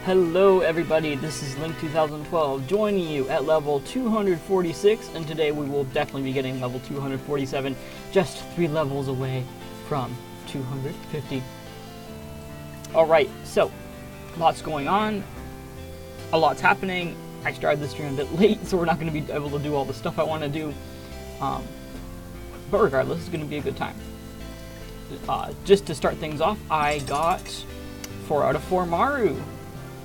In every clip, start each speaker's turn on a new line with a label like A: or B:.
A: Hello everybody, this is Link 2012 joining you at level 246, and today we will definitely be getting level 247, just 3 levels away from 250. Alright, so, lots going on, a lot's happening. I started the stream a bit late, so we're not going to be able to do all the stuff I want to do, but regardless, it's going to be a good time. Just to start things off, I got 4 out of 4 Maru.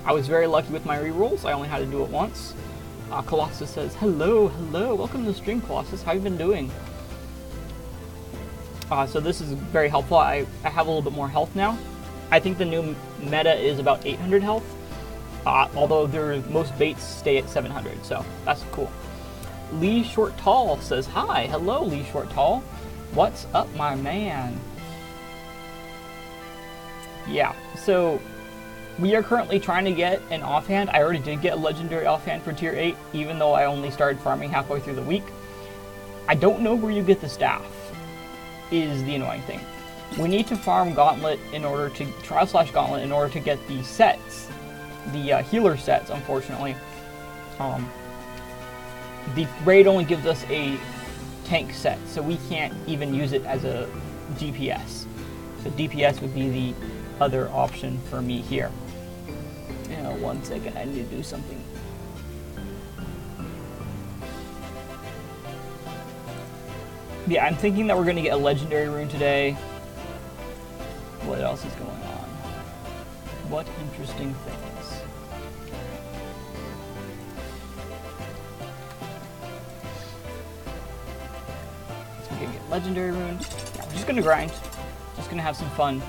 A: I was very lucky with my rerolls. I only had to do it once. Colossus says, hello, welcome to the stream, Colossus. How you been doing? So this is very helpful. I have a little bit more health now. I think the new meta is about 800 health, although most baits stay at 700, so that's cool. Lee Short Tall says, hi, hello Lee Short Tall. What's up, my man? Yeah, so we are currently trying to get an offhand. I already did get a legendary offhand for tier 8, even though I only started farming halfway through the week. I don't know where you get the staff, is the annoying thing. We need to farm Gauntlet in order to, Trial/Gauntlet in order to get the sets, the healer sets, unfortunately. The raid only gives us a tank set, so we can't even use it as a DPS. So DPS would be the other option for me here. One second, I need to do something. Yeah, I'm thinking that we're going to get a legendary rune today. What else is going on? What interesting things? So we're going to get legendary rune. Yeah, we're just going to grind. Just going to have some fun.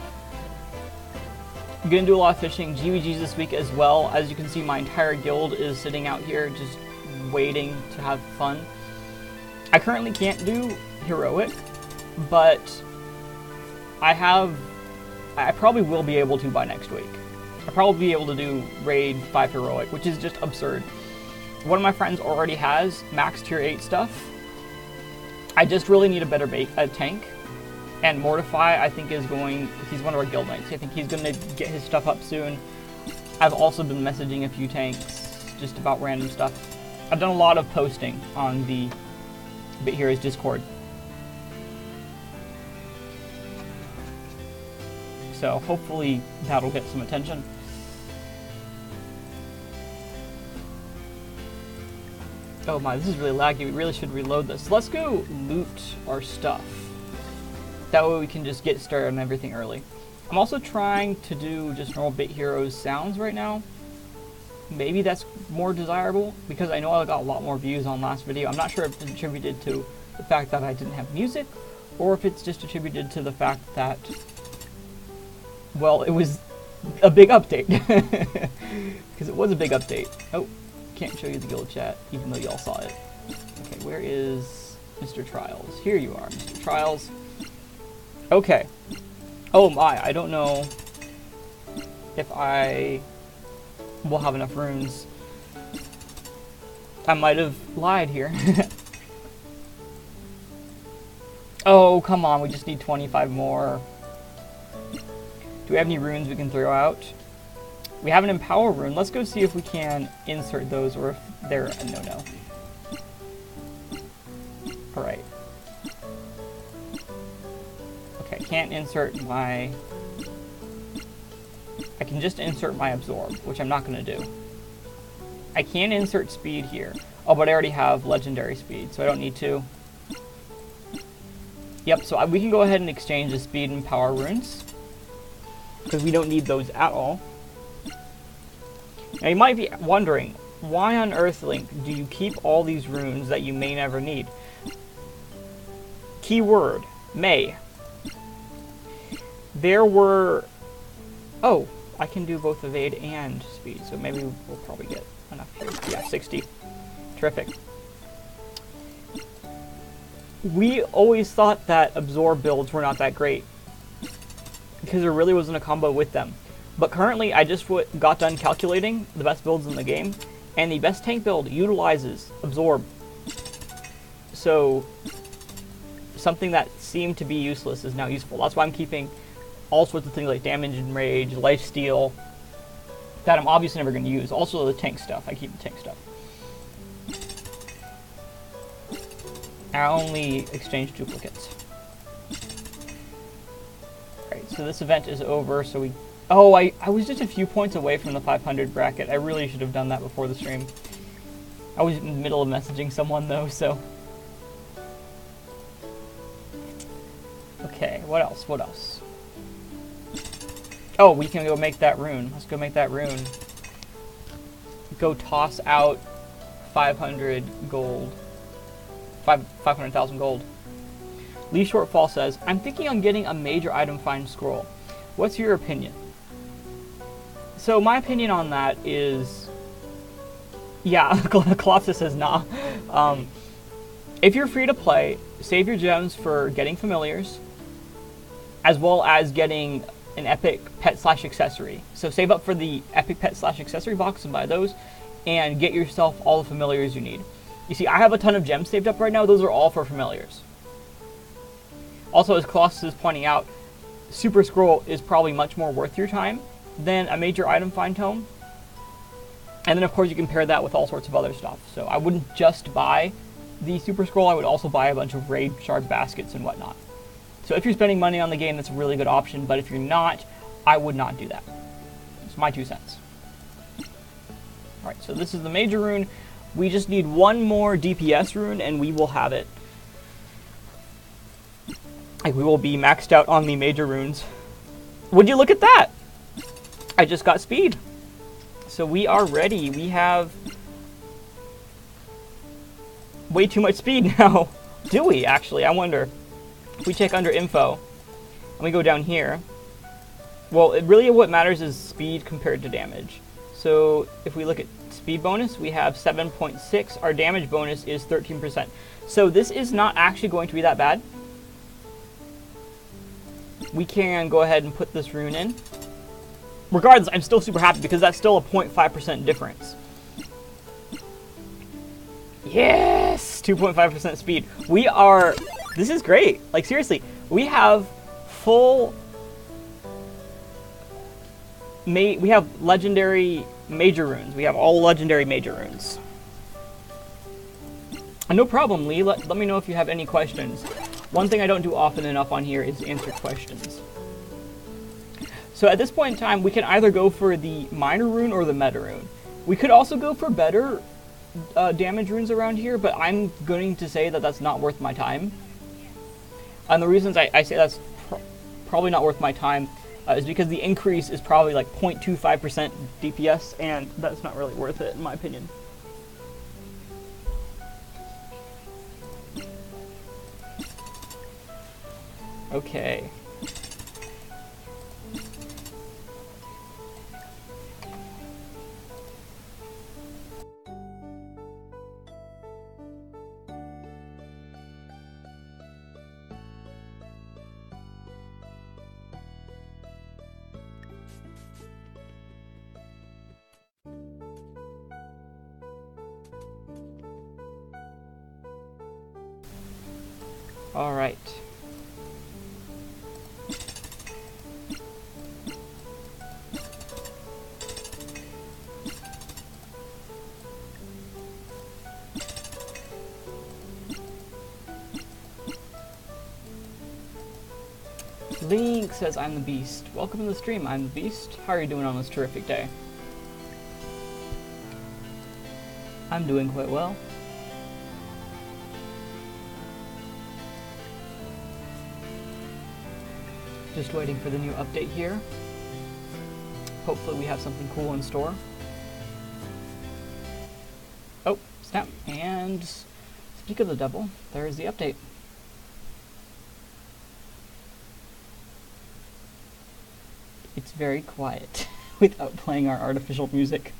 A: I'm going to do a lot of fishing, GVGs this week as well. As you can see, my entire guild is sitting out here just waiting to have fun. I currently can't do heroic, but I probably will be able to by next week. I'll probably be able to do raid 5 heroic, which is just absurd. One of my friends already has max tier 8 stuff. I just really need a better tank. And Mortify, I think, he's one of our guild mates. I think he's going to get his stuff up soon. I've also been messaging a few tanks just about random stuff. I've done a lot of posting on the Bit Heroes Discord. So hopefully that'll get some attention. Oh my, this is really laggy. We really should reload this. Let's go loot our stuff. That way we can just get started on everything early. I'm also trying to do just normal Bit Heroes sounds right now. Maybe that's more desirable, because I know I got a lot more views on last video. I'm not sure if it's attributed to the fact that I didn't have music, or if it's just attributed to the fact that, well, it was a big update. Because it was a big update. Oh, can't show you the guild chat, even though y'all saw it. Okay, where is Mr. Trials? Here you are, Mr. Trials. Okay. Oh my, I don't know if I will have enough runes. I might have lied here. Oh, come on, we just need 25 more. Do we have any runes we can throw out? We have an Empower rune. Let's go see if we can insert those, or if they're a no-no. Alright. Okay, can't insert my... I can just insert my Absorb, which I'm not going to do. I can insert speed here. Oh, but I already have legendary speed, so I don't need to. Yep, so we can go ahead and exchange the speed and power runes, because we don't need those at all. Now you might be wondering, why on earth, Link, do you keep all these runes that you may never need? Keyword, may. There were... Oh, I can do both evade and speed, so maybe we'll probably get enough here. Yeah, 60. Terrific. We always thought that absorb builds were not that great, because there really wasn't a combo with them. But currently, I just got done calculating the best builds in the game, and the best tank build utilizes absorb. So something that seemed to be useless is now useful. That's why I'm keeping all sorts of things like damage and rage, life steal, that I'm obviously never going to use. Also the tank stuff. I keep the tank stuff. I only exchange duplicates. Alright, so this event is over, so we... Oh, I was just a few points away from the 500 bracket. I really should have done that before the stream. I was in the middle of messaging someone, though, so... Okay, what else? What else? Oh, we can go make that rune. Let's go make that rune. Go toss out 500 gold. 500,000 gold. Lee Shortfall says, I'm thinking on getting a major item find scroll. What's your opinion? So my opinion on that is... Yeah, Colossus says nah. If you're free to play, save your gems for getting familiars, as well as getting an epic pet/accessory. So save up for the epic pet/accessory box and buy those, and get yourself all the familiars you need. You see, I have a ton of gems saved up right now. Those are all for familiars. Also, as Colossus is pointing out, Super Scroll is probably much more worth your time than a major item find tome. And then, of course, you can pair that with all sorts of other stuff. So I wouldn't just buy the Super Scroll. I would also buy a bunch of raid shard baskets and whatnot. So if you're spending money on the game, that's a really good option. But if you're not, I would not do that. It's my 2 cents. Alright, so this is the major rune. We just need one more DPS rune, and we will have it. Like, we will be maxed out on the major runes. Would you look at that? I just got speed. So we are ready. We have way too much speed now. Do we, actually? I wonder. If we check under info, and we go down here, well, really what matters is speed compared to damage. So if we look at speed bonus, we have 7.6. Our damage bonus is 13%. So this is not actually going to be that bad. We can go ahead and put this rune in. Regardless, I'm still super happy because that's still a 0.5% difference. Yes! 2.5% speed. We are... This is great. Like, seriously, we have full... We have legendary major runes. We have all legendary major runes. And no problem, Lee. Let me know if you have any questions. One thing I don't do often enough on here is answer questions. So at this point in time, we can either go for the minor rune or the meta rune. We could also go for better damage runes around here, but I'm going to say that that's not worth my time. And the reasons I say that's probably not worth my time is because the increase is probably like 0.25% DPS, and that's not really worth it in my opinion. Okay. All right. Link says, I'm the Beast. Welcome to the stream, I'm the Beast. How are you doing on this terrific day? I'm doing quite well. Just waiting for the new update here. Hopefully we have something cool in store. Oh, snap. And speak of the devil, there is the update. It's very quiet without playing our artificial music.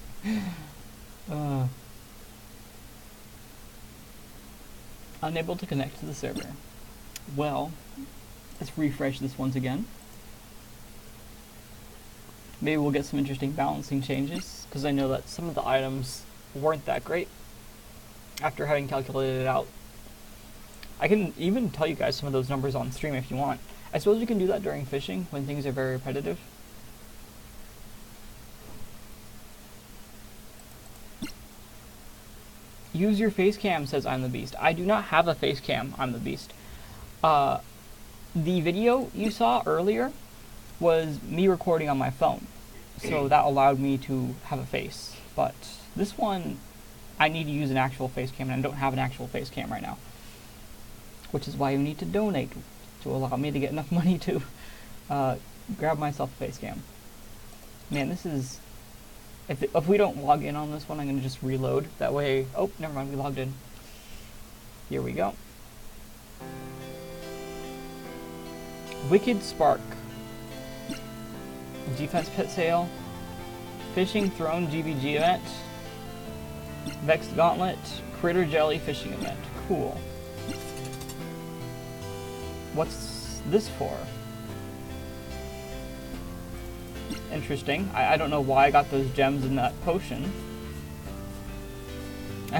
A: Unable to connect to the server. Well, let's refresh this once again. Maybe we'll get some interesting balancing changes, because I know that some of the items weren't that great after having calculated it out. I can even tell you guys some of those numbers on stream if you want. I suppose you can do that during fishing when things are very repetitive. Use your face cam, says I'm the Beast. I do not have a face cam, I'm the Beast. The video you saw earlier was me recording on my phone. So that allowed me to have a face. But this one, I need to use an actual face cam, and I don't have an actual face cam right now. Which is why you need to donate to allow me to get enough money to grab myself a face cam. Man, this is... If we don't log in on this one, I'm going to just reload. That way... Oh, never mind, we logged in. Here we go. Wicked Spark. Defense Pet Sale. Fishing Throne GBG event. Vexed Gauntlet. Critter Jelly Fishing event. Cool. What's this for? Interesting. I don't know why I got those gems in that potion.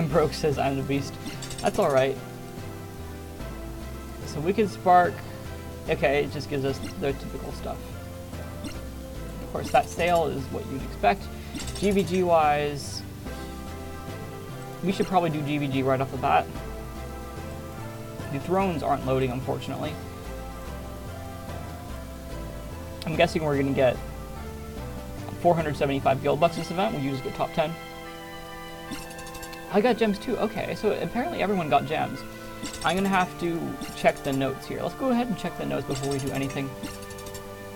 A: Broke says I'm the Beast. That's alright. So Wicked Spark. Okay, it just gives us the typical stuff. Of course, that sale is what you'd expect. GVG wise, we should probably do GVG right off the bat. The thrones aren't loading, unfortunately. I'm guessing we're going to get 475 guild bucks this event. We usually get top 10. I got gems too. Okay, so apparently everyone got gems. I'm going to have to check the notes here. Let's go ahead and check the notes before we do anything.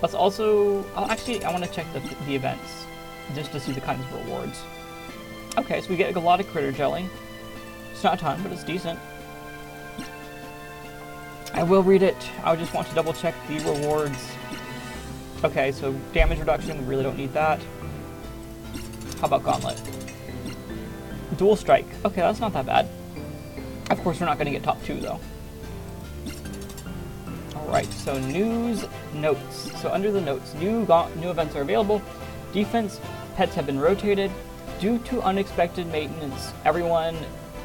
A: Let's also... actually, I want to check the events, just to see the kinds of rewards. Okay, so we get a lot of critter jelly. It's not a ton, but it's decent. I will read it. I just want to double check the rewards. Okay, so damage reduction, we really don't need that. How about Gauntlet? Dual Strike. Okay, that's not that bad. Of course, we're not going to get top 2, though. Alright, so news, notes. So under the notes, new events are available. Defense pets have been rotated. Due to unexpected maintenance, everyone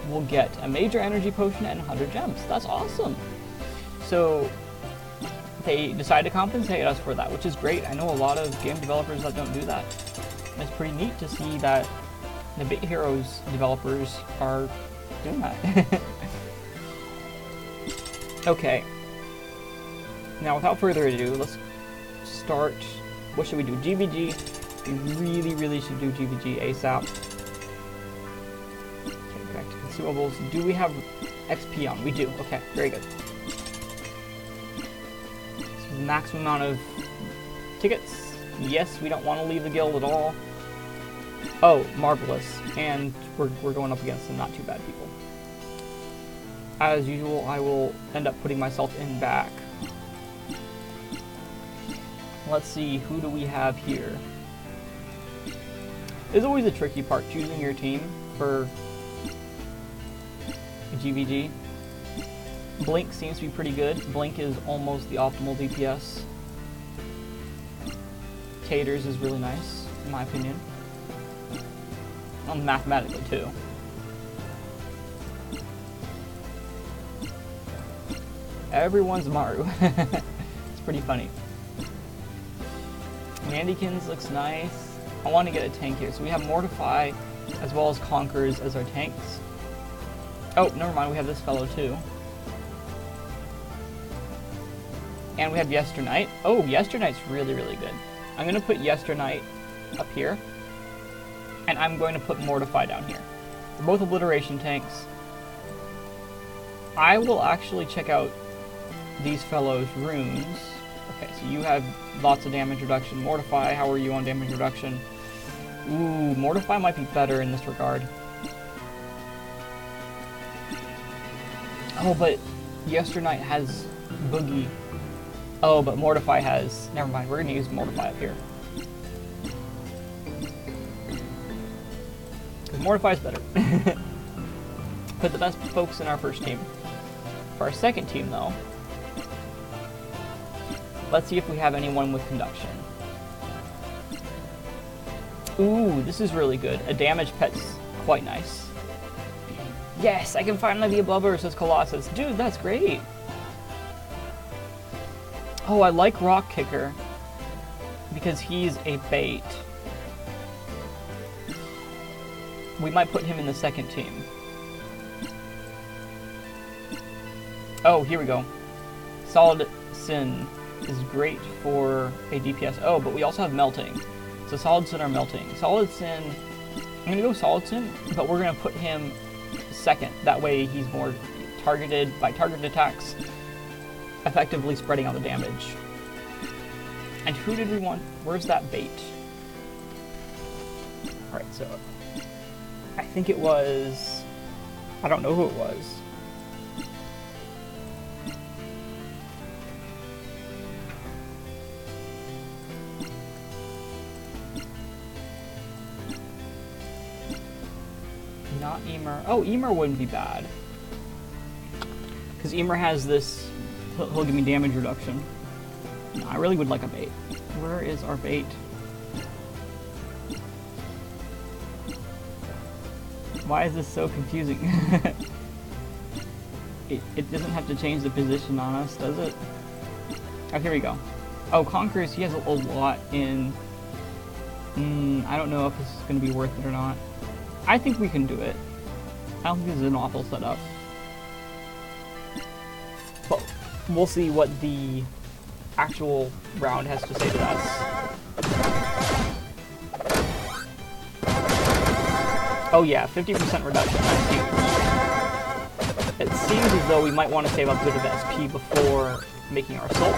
A: will get a major energy potion and 100 gems. That's awesome. So they decided to compensate us for that, which is great. I know a lot of game developers that don't do that. And it's pretty neat to see that the Bit Heroes developers are doing that. Okay. Now, without further ado, let's start. What should we do? GVG. We really should do GVG ASAP. Okay, back to consumables. Do we have XP on? We do. Okay, very good. So maximum amount of tickets. Yes, we don't want to leave the guild at all. Oh, marvelous. And we're going up against some not too bad people. As usual, I will end up putting myself in back. Let's see, who do we have here? It's always a tricky part, choosing your team for GVG. Blink seems to be pretty good. Blink is almost the optimal DPS. T8s is really nice, in my opinion. Well, mathematically, too. Everyone's Maru. It's pretty funny. Mandykins looks nice. I want to get a tank here. So we have Mortify as well as Conquerors as our tanks. Oh, never mind. We have this fellow too. And we have Yesternight. Oh, Yesternight's really good. I'm going to put Yesternight up here. And I'm going to put Mortify down here. They're both obliteration tanks. I will actually check out these fellows' runes. Okay, so you have lots of damage reduction. Mortify, how are you on damage reduction? Ooh, Mortify might be better in this regard. Oh, but Yesternight has Boogie. Oh, but Mortify has... Never mind, we're going to use Mortify up here. Because Mortify's better. Put the best folks in our first team. For our second team, though, let's see if we have anyone with Conduction. Ooh, this is really good. A damage pet's quite nice. Yes, I can finally be above her, says Colossus. Dude, that's great. Oh, I like Rock Kicker because he's a bait. We might put him in the second team. Oh, here we go. Solid Sin is great for a DPS. Oh, but we also have Melting. So Solid Sin or Melting. Solid Sin, I'm going to go Solid Sin, but we're going to put him second. That way he's more targeted by targeted attacks, effectively spreading out the damage. And who did we want? Where's that bait? Alright, so I think it was... I don't know who it was. Not Emer. Oh, Emer wouldn't be bad. Because Emer has this... He'll give me damage reduction. No, I really would like a bait. Where is our bait? Why is this so confusing? it doesn't have to change the position on us, does it? Oh, here we go. Oh, Conquerors, he has a lot in... I don't know if this is going to be worth it or not. I think we can do it. I don't think this is an awful setup. But we'll see what the actual round has to say to us. Oh yeah, 50% reduction, that's huge. It seems as though we might want to save up a bit of SP before making our assault.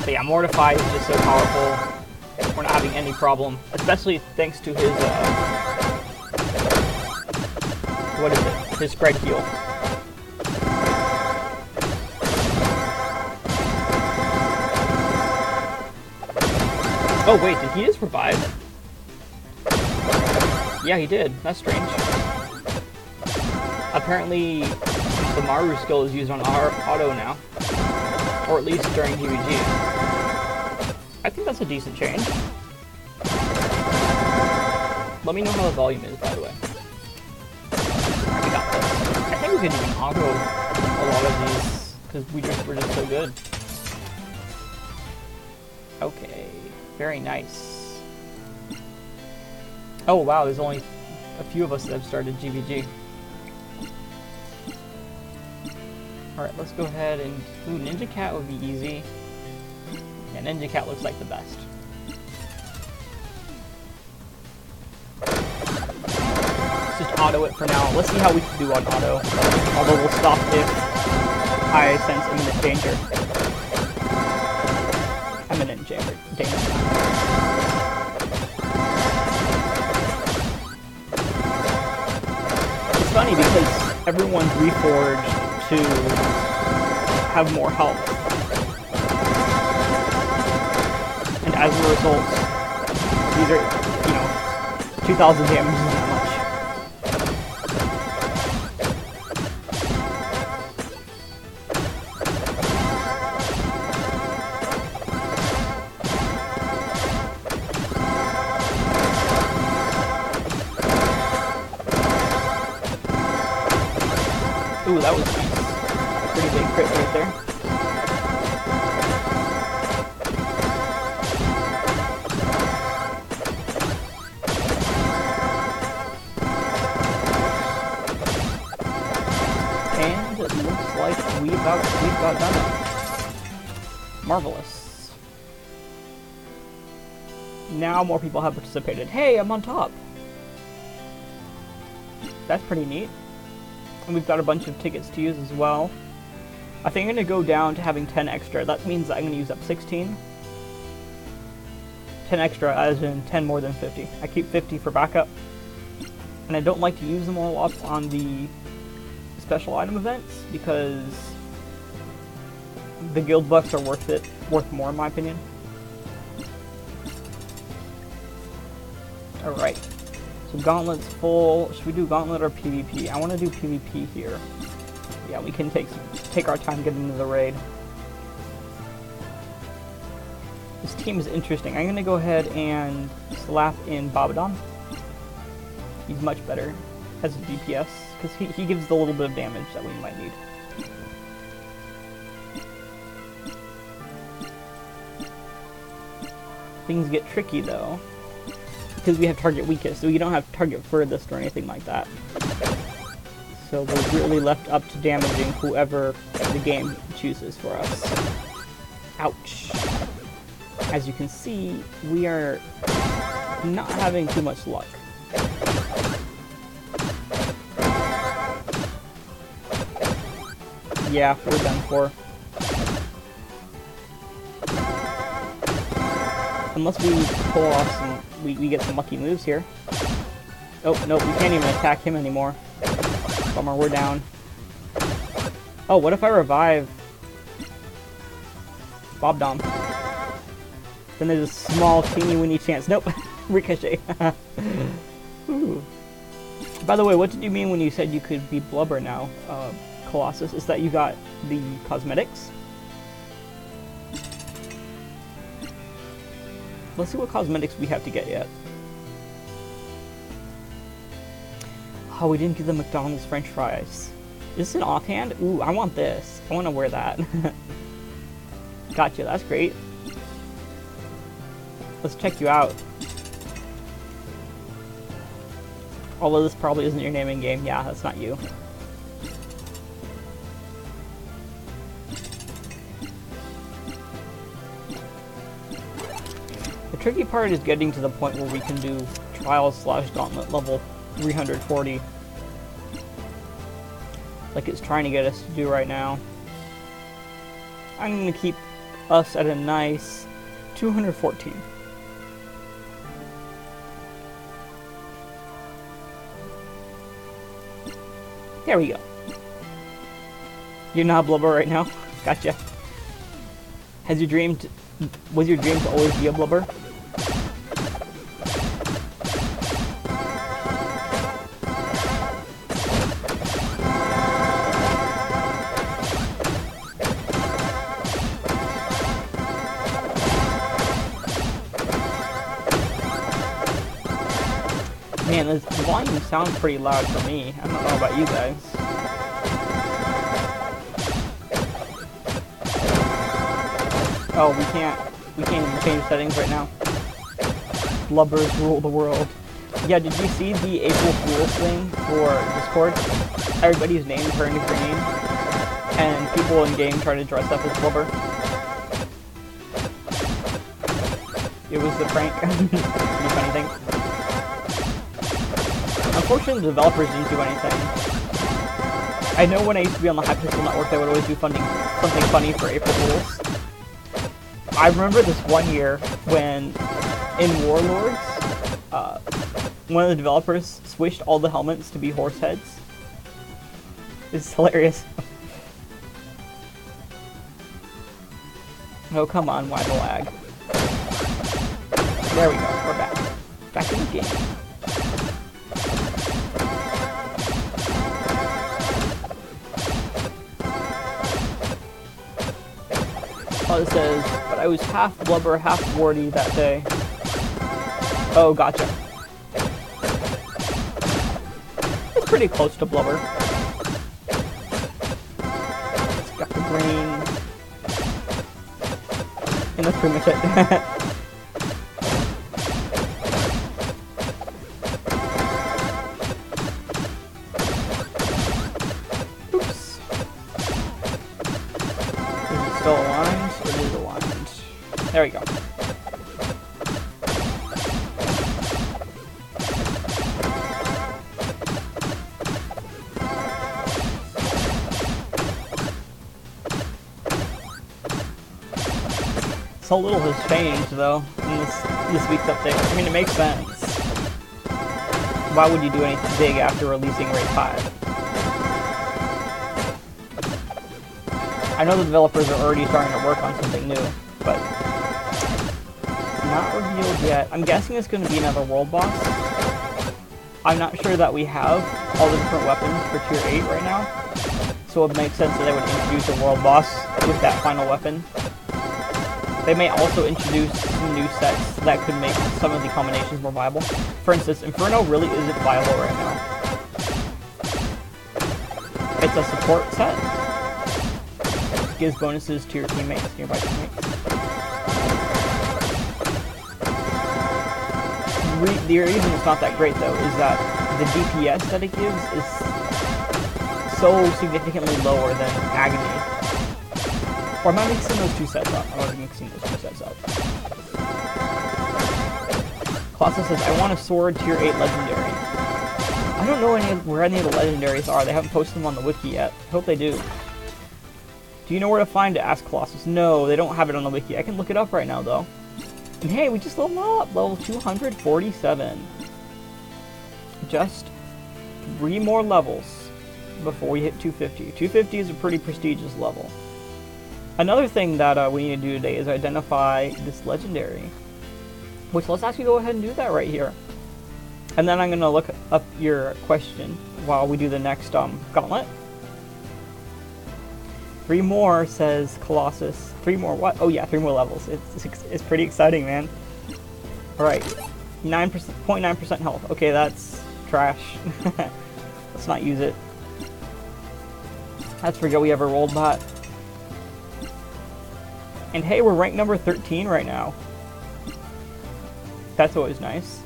A: But yeah, Mortify is just so powerful. We're not having any problem, especially thanks to his, what is it? His spread heal. Oh wait, did he just revive? Yeah, he did. That's strange. Apparently, the Maru skill is used on auto now. Or at least during GVG. I think that's a decent change. Let me know how the volume is, by the way. We got this. I think we could even auto a lot of these, because we're just so good. Okay, very nice. Oh wow, there's only a few of us that have started GVG. Alright, let's go ahead and... Ooh, Ninja Cat would be easy. Yeah, Ninja Cat looks like the best. Let's just auto it for now. Let's see how we can do on auto. Although we'll stop if I sense imminent danger. Imminent danger. It's funny because everyone's reforged to have more health. And as a result, these are, 2,000 damage isn't that much. Ooh, that was nice. Pretty big crit right there. And it looks like we've got done it. Marvelous. Now more people have participated. Hey, I'm on top. That's pretty neat. And we've got a bunch of tickets to use as well. I think I'm going to go down to having 10 extra. That means that I'm going to use up 16. 10 extra as in 10 more than 50. I keep 50 for backup. And I don't like to use them all up on the special item events because the guild bucks are worth more in my opinion. Alright. So Gauntlet's full. Should we do Gauntlet or PvP? I want to do PvP here. Yeah, we can take our time getting into the raid. This team is interesting. I'm going to go ahead and slap in Babadon. He's much better as a DPS, because he gives the little bit of damage that we might need. Things get tricky though, because we have target weakest, so we don't have target furthest or anything like that. So we're really left up to damaging whoever the game chooses for us. Ouch. As you can see, we are not having too much luck. Yeah, we're done for. Unless we pull off some, we get some lucky moves here. Oh, no, we can't even attack him anymore. Bummer, we're down. Oh, what if I revive Bob Dom? Then there's a small, teeny-weeny chance. Nope, Ricochet. Ooh. By the way, what did you mean when you said you could be Blubber now, Colossus? Is that you got the cosmetics? Let's see what cosmetics we have to get yet. Oh, we didn't get the McDonald's French fries. Is this an offhand? Ooh, I want this. I want to wear that. Gotcha, that's great. Let's check you out. Although this probably isn't your name in game. Yeah, that's not you. The tricky part is getting to the point where we can do Trials/Gauntlet level 340. Like it's trying to get us to do right now. I'm going to keep us at a nice 214. There we go. You're not Blubber right now? Gotcha. Was your dream to always be a Blubber? Man, this volume sounds pretty loud for me. I don't know about you guys. Oh, we can't even change settings right now. Blubbers rule the world. Yeah, did you see the April Fool's thing for Discord? Everybody's name turned green, and people in game try to dress up as Blubber. It was the prank. Pretty funny thing. Unfortunately, the developers didn't do anything. I know when I used to be on the Hypixel Network, they would always do something funny for April Fools. I remember this one year when, in Warlords, one of the developers switched all the helmets to be horse heads. It's hilarious. Oh, come on, why the lag? There we go, we're back. Back in the game. Oh, it says, but I was half Blubber, half Wardy that day. Oh, gotcha. It's pretty close to Blubber. It's got the green. And that's pretty much it. There we go. So little has changed though in this week's update. I mean, it makes sense. Why would you do anything big after releasing Raid 5? I know the developers are already starting to work on something new, but not revealed yet. I'm guessing it's going to be another world boss. I'm not sure that we have all the different weapons for tier 8 right now, so it makes sense that they would introduce a world boss with that final weapon. They may also introduce some new sets that could make some of the combinations more viable. For instance, Inferno really isn't viable right now. It's a support set. It gives bonuses to your teammates, nearby teammates. The reason it's not that great though is that the DPS that it gives is so significantly lower than Agony. Or am I mixing those two sets up? I'm already mixing those two sets up. Colossus says, I want a sword tier 8 legendary. I don't know where any of the legendaries are. They haven't posted them on the wiki yet. Hope they do. Do you know where to find it? Asked Colossus. No, they don't have it on the wiki. I can look it up right now though. And hey, we just leveled up. Level 247. Just 3 more levels before we hit 250. 250 is a pretty prestigious level. Another thing that we need to do today is identify this legendary. Which, let's actually go ahead and do that right here. And then I'm going to look up your question while we do the next gauntlet. 3 more, says Colossus. 3 more what? Oh yeah, 3 more levels. It's pretty exciting, man. Alright. 0.9% health. Okay, that's trash. Let's not use it. Let's forget we ever rolled that. And hey, we're ranked number 13 right now. That's always nice.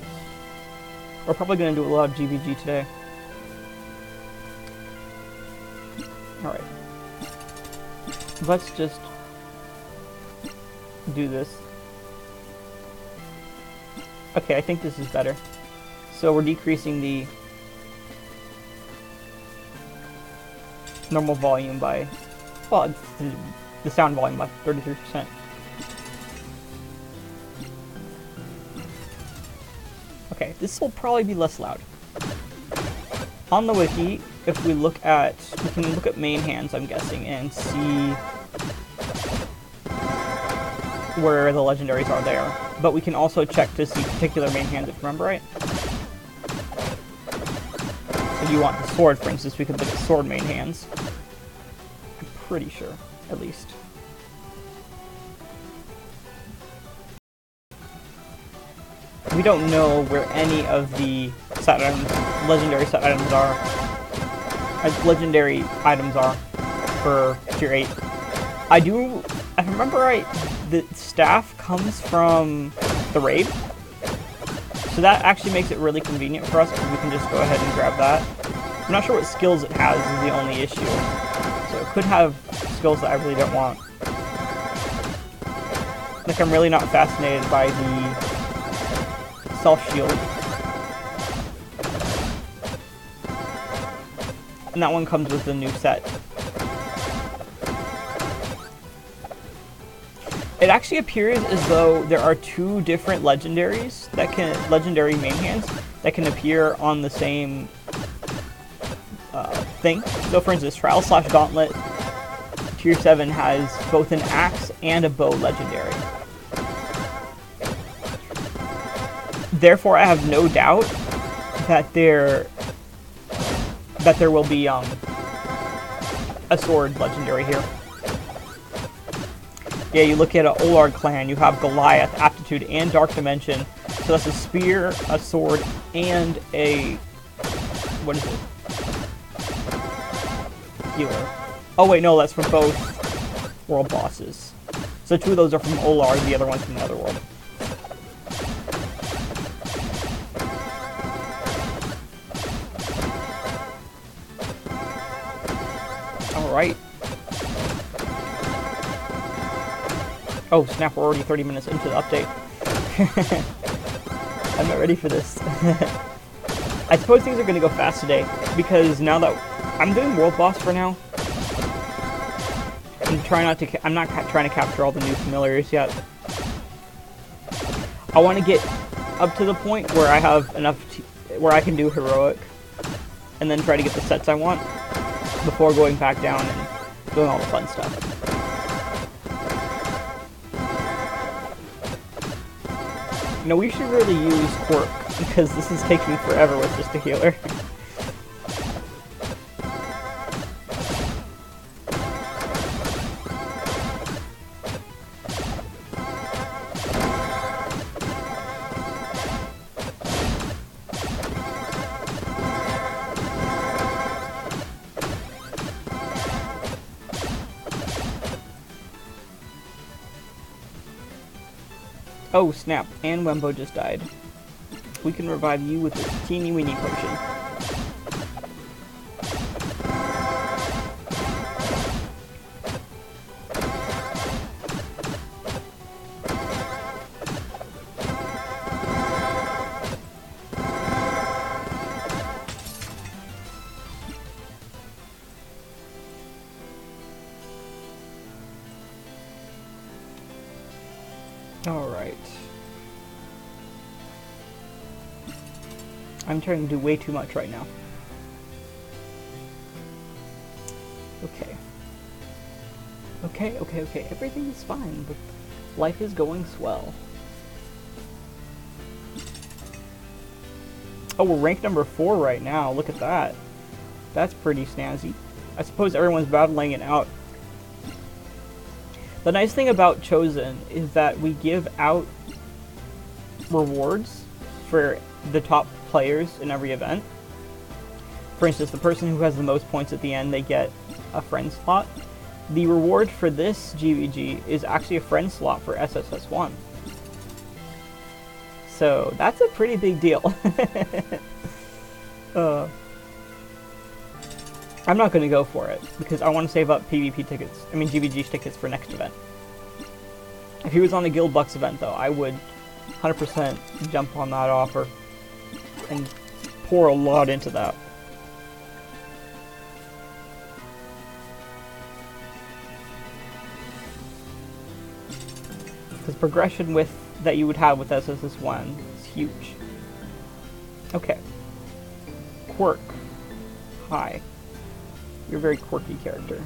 A: We're probably going to do a lot of GVG today. Alright. Let's just do this. Okay, I think this is better. So we're decreasing the normal volume by, well, the sound volume by 33%. Okay, this will probably be less loud. On the wiki, if we look at, we can look at main hands, I'm guessing, and see where the legendaries are there. But we can also check to see particular main hands, if you remember right. If you want the sword, for instance, we could look at sword main hands. I'm pretty sure, at least. We don't know where any of the set items, legendary set items are. Legendary items are for tier 8. I remember right, the staff comes from the raid. So that actually makes it really convenient for us because we can just go ahead and grab that. I'm not sure what skills it has is the only issue. So it could have skills that I really don't want. Like, I'm really not fascinated by the self-shield. And that one comes with the new set. It actually appears as though there are 2 different legendaries that legendary main hands that can appear on the same thing. So for instance, Trial/Gauntlet Tier 7 has both an axe and a bow legendary. Therefore, I have no doubt that there will be a sword legendary here. Yeah, you look at an Olard clan, you have Goliath, Aptitude, and Dark Dimension. So that's a spear, a sword, and a... what is it? Healer. Oh wait, no, that's from both world bosses. So 2 of those are from Olard, the other one's from another world. Alright. Oh snap, we're already 30 minutes into the update. I'm not ready for this. I suppose things are going to go fast today, because now that I'm doing world boss for now, I'm not trying to capture all the new familiars yet. I want to get up to the point where I have enough, where I can do heroic, and then try to get the sets I want, before going back down and doing all the fun stuff. No, we should really use Quirk, because this is taking forever with just a healer. Oh, snap. And Wembo just died. We can revive you with this teeny weeny potion. Alright. I'm trying to do way too much right now. Okay. Okay. Everything is fine. Life is going swell. Oh, we're ranked number 4 right now. Look at that. That's pretty snazzy. I suppose everyone's battling it out. The nice thing about Chosen is that we give out rewards for the top players in every event. For instance, the person who has the most points at the end, they get a friend slot. The reward for this GVG is actually a friend slot for SSS1. So that's a pretty big deal. I'm not going to go for it, because I want to save up PvP tickets, GVG tickets for next event. If he was on the Guild Bucks event, though, I would 100% jump on that offer and pour a lot into that. Because progression that you would have with SSS1 is huge. Okay. Quirk. Hi. You're a very quirky character.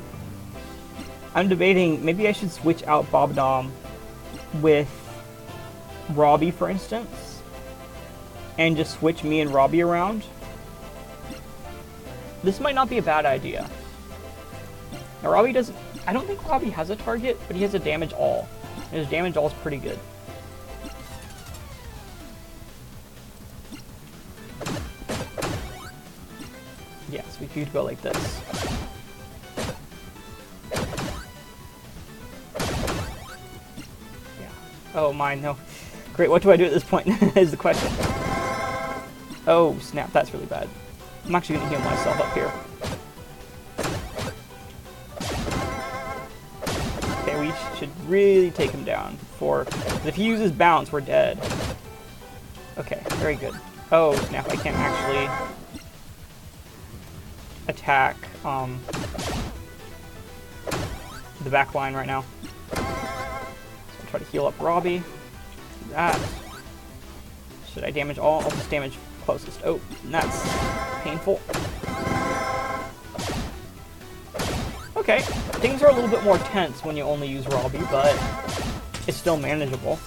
A: I'm debating, maybe I should switch out Bobdom with Robbie, for instance, and just switch me and Robbie around. This might not be a bad idea. Now, Robbie doesn't... I don't think Robbie has a target, but he has a damage all. And his damage all is pretty good. Yes, we could go like this. Yeah. Oh my, no. Great, what do I do at this point is the question. Oh, snap, that's really bad. I'm actually going to heal myself up here. Okay, we should really take him down before... If he uses bounce, we're dead. Okay, very good. Oh, snap, I can't actually... attack the back line right now. So I'll try to heal up Robbie. Do that. Should I damage all? I'll just damage closest. Oh, that's painful. Okay, things are a little bit more tense when you only use Robbie, but it's still manageable.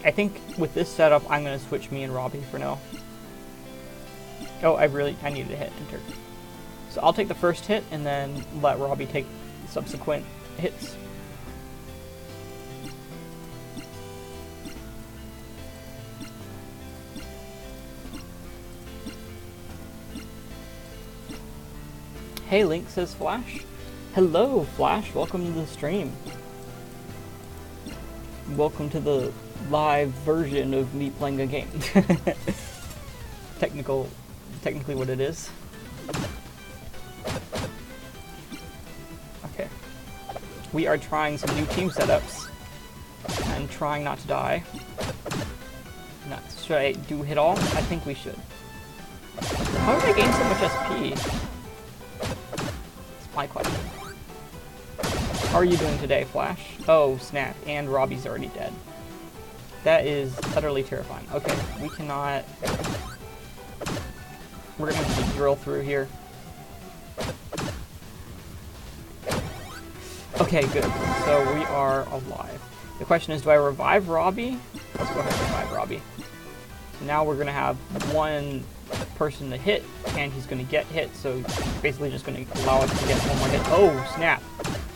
A: I think with this setup, I'm going to switch me and Robbie for now. Oh, I needed to hit enter. So I'll take the first hit and then let Robbie take subsequent hits. Hey, Link, says Flash. Hello, Flash. Welcome to the stream. Welcome to the live version of me playing a game. Technically what it is. Okay. We are trying some new team setups and trying not to die. Should I do hit all? I think we should. How did I gain so much SP? That's my question. How are you doing today, Flash? Oh, snap. And Robbie's already dead. That is utterly terrifying. Okay, we cannot... We're gonna have to drill through here. Okay, good. So we are alive. The question is, do I revive Robbie? Let's go ahead and revive Robbie. So now we're gonna have one person to hit, and he's gonna get hit, so basically just gonna allow us to get one more hit. Oh, snap.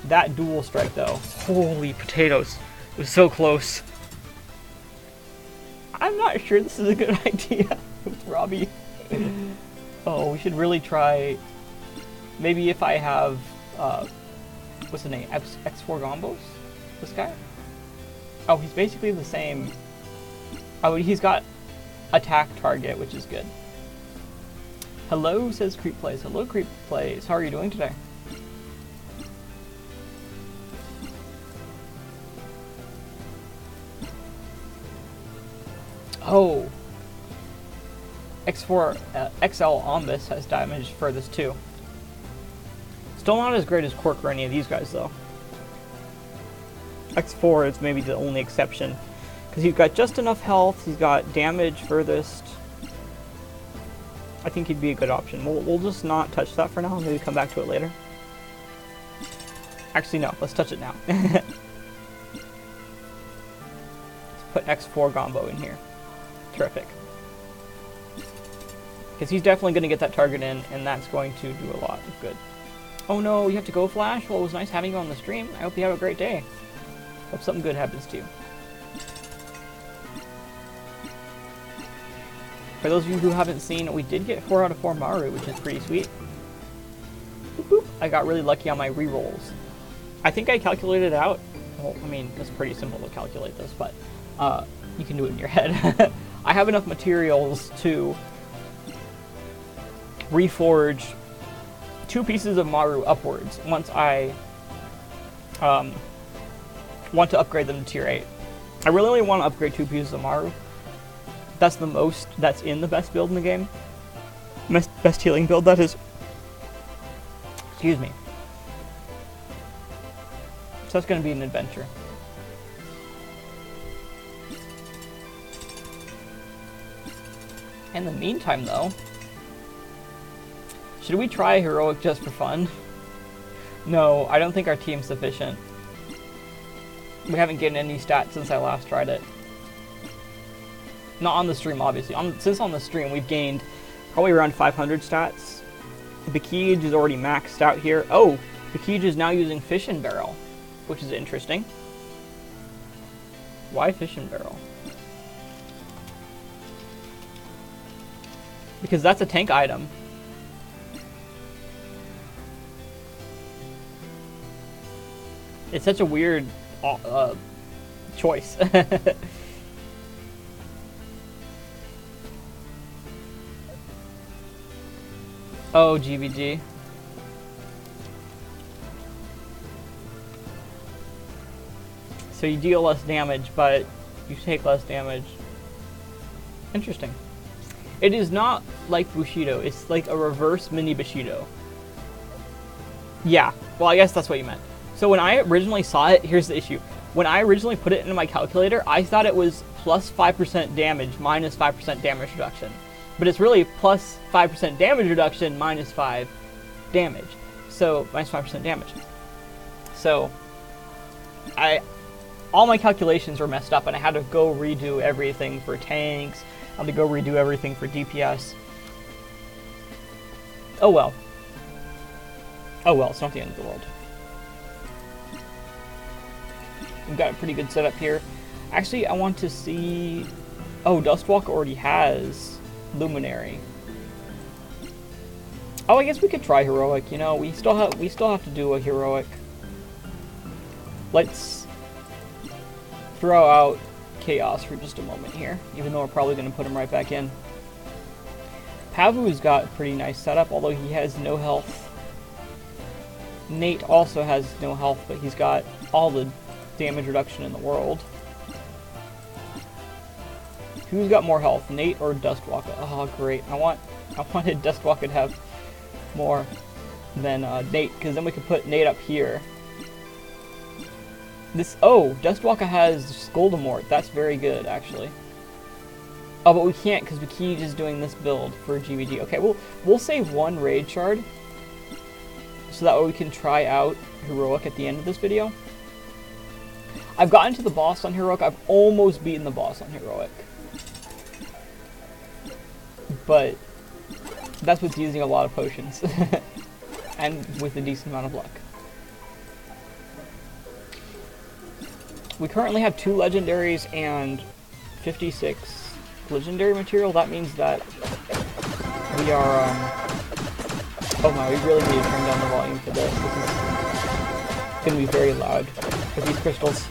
A: That dual strike, though. Holy potatoes. It was so close. I'm not sure this is a good idea with Robbie. Oh, we should really try... Maybe if I have... what's the name? X4 Gombos? This guy? Oh, he's basically the same. Oh, he's got attack target, which is good. Hello, says Creep Plays. Hello, Creep Plays. How are you doing today? Oh. X4 XL on this has damage for this too. Still not as great as Quirk or any of these guys though. X4 is maybe the only exception. Because he's got just enough health, he's got damage furthest. I think he'd be a good option. We'll just not touch that for now, maybe come back to it later. Actually no, let's touch it now. Let's put X4 Gombo in here. Terrific. Because he's definitely going to get that target in, and that's going to do a lot of good. Oh no, you have to go, Flash? Well, it was nice having you on the stream. I hope you have a great day. Hope something good happens to you. For those of you who haven't seen, we did get 4 out of 4 Maru, which is pretty sweet. Boop, boop. I got really lucky on my rerolls. I think I calculated it out. Well, I mean, it's pretty simple to calculate this, but you can do it in your head. I have enough materials to reforge 2 pieces of Maru upwards once I want to upgrade them to tier 8. I really only want to upgrade 2 pieces of Maru. That's the most that's in the best build in the game. Best healing build, that is. Excuse me. So that's going to be an adventure. In the meantime, though, should we try Heroic just for fun? No, I don't think our team's sufficient. We haven't gained any stats since I last tried it. Not on the stream, obviously. Since on the stream, we've gained probably around 500 stats. Bakij is already maxed out here. Oh, Bakij is now using Fish and Barrel, which is interesting. Why Fish and Barrel? Because that's a tank item. It's such a weird choice. Oh, GBG. So you deal less damage, but you take less damage. Interesting. It is not like Bushido. It's like a reverse mini Bushido. Yeah. Well, I guess that's what you meant. So when I originally saw it, here's the issue. When I originally put it into my calculator, I thought it was plus 5% damage, minus 5% damage reduction. But it's really plus 5% damage reduction, minus 5 damage. So, minus 5% damage. So, all my calculations were messed up, and I had to go redo everything for tanks. I had to go redo everything for DPS. Oh well. Oh well, it's not the end of the world. We've got a pretty good setup here. Actually, I want to see... Oh, Dustwalker already has Luminary. Oh, I guess we could try Heroic. You know, we still have to do a Heroic. Let's throw out Chaos for just a moment here, even though we're probably going to put him right back in. Pavu's got a pretty nice setup, although he has no health. Nate also has no health, but he's got all the damage reduction in the world. Who's got more health, Nate or Dustwalker? Oh, great! I wanted Dustwalker to have more than Nate, because then we could put Nate up here. Dustwalker has Scoldamort. That's very good, actually. Oh, but we can't because Bakij is doing this build for GVG. Okay, we'll save one Raid Shard, so that way we can try out Heroic at the end of this video. I've gotten to the boss on Heroic. I've almost beaten the boss on Heroic. But that's with using a lot of potions. And with a decent amount of luck. We currently have 2 legendaries and 56 legendary material. That means that we are, oh my, we really need to turn down the volume for this. This is going to be very loud with these crystals.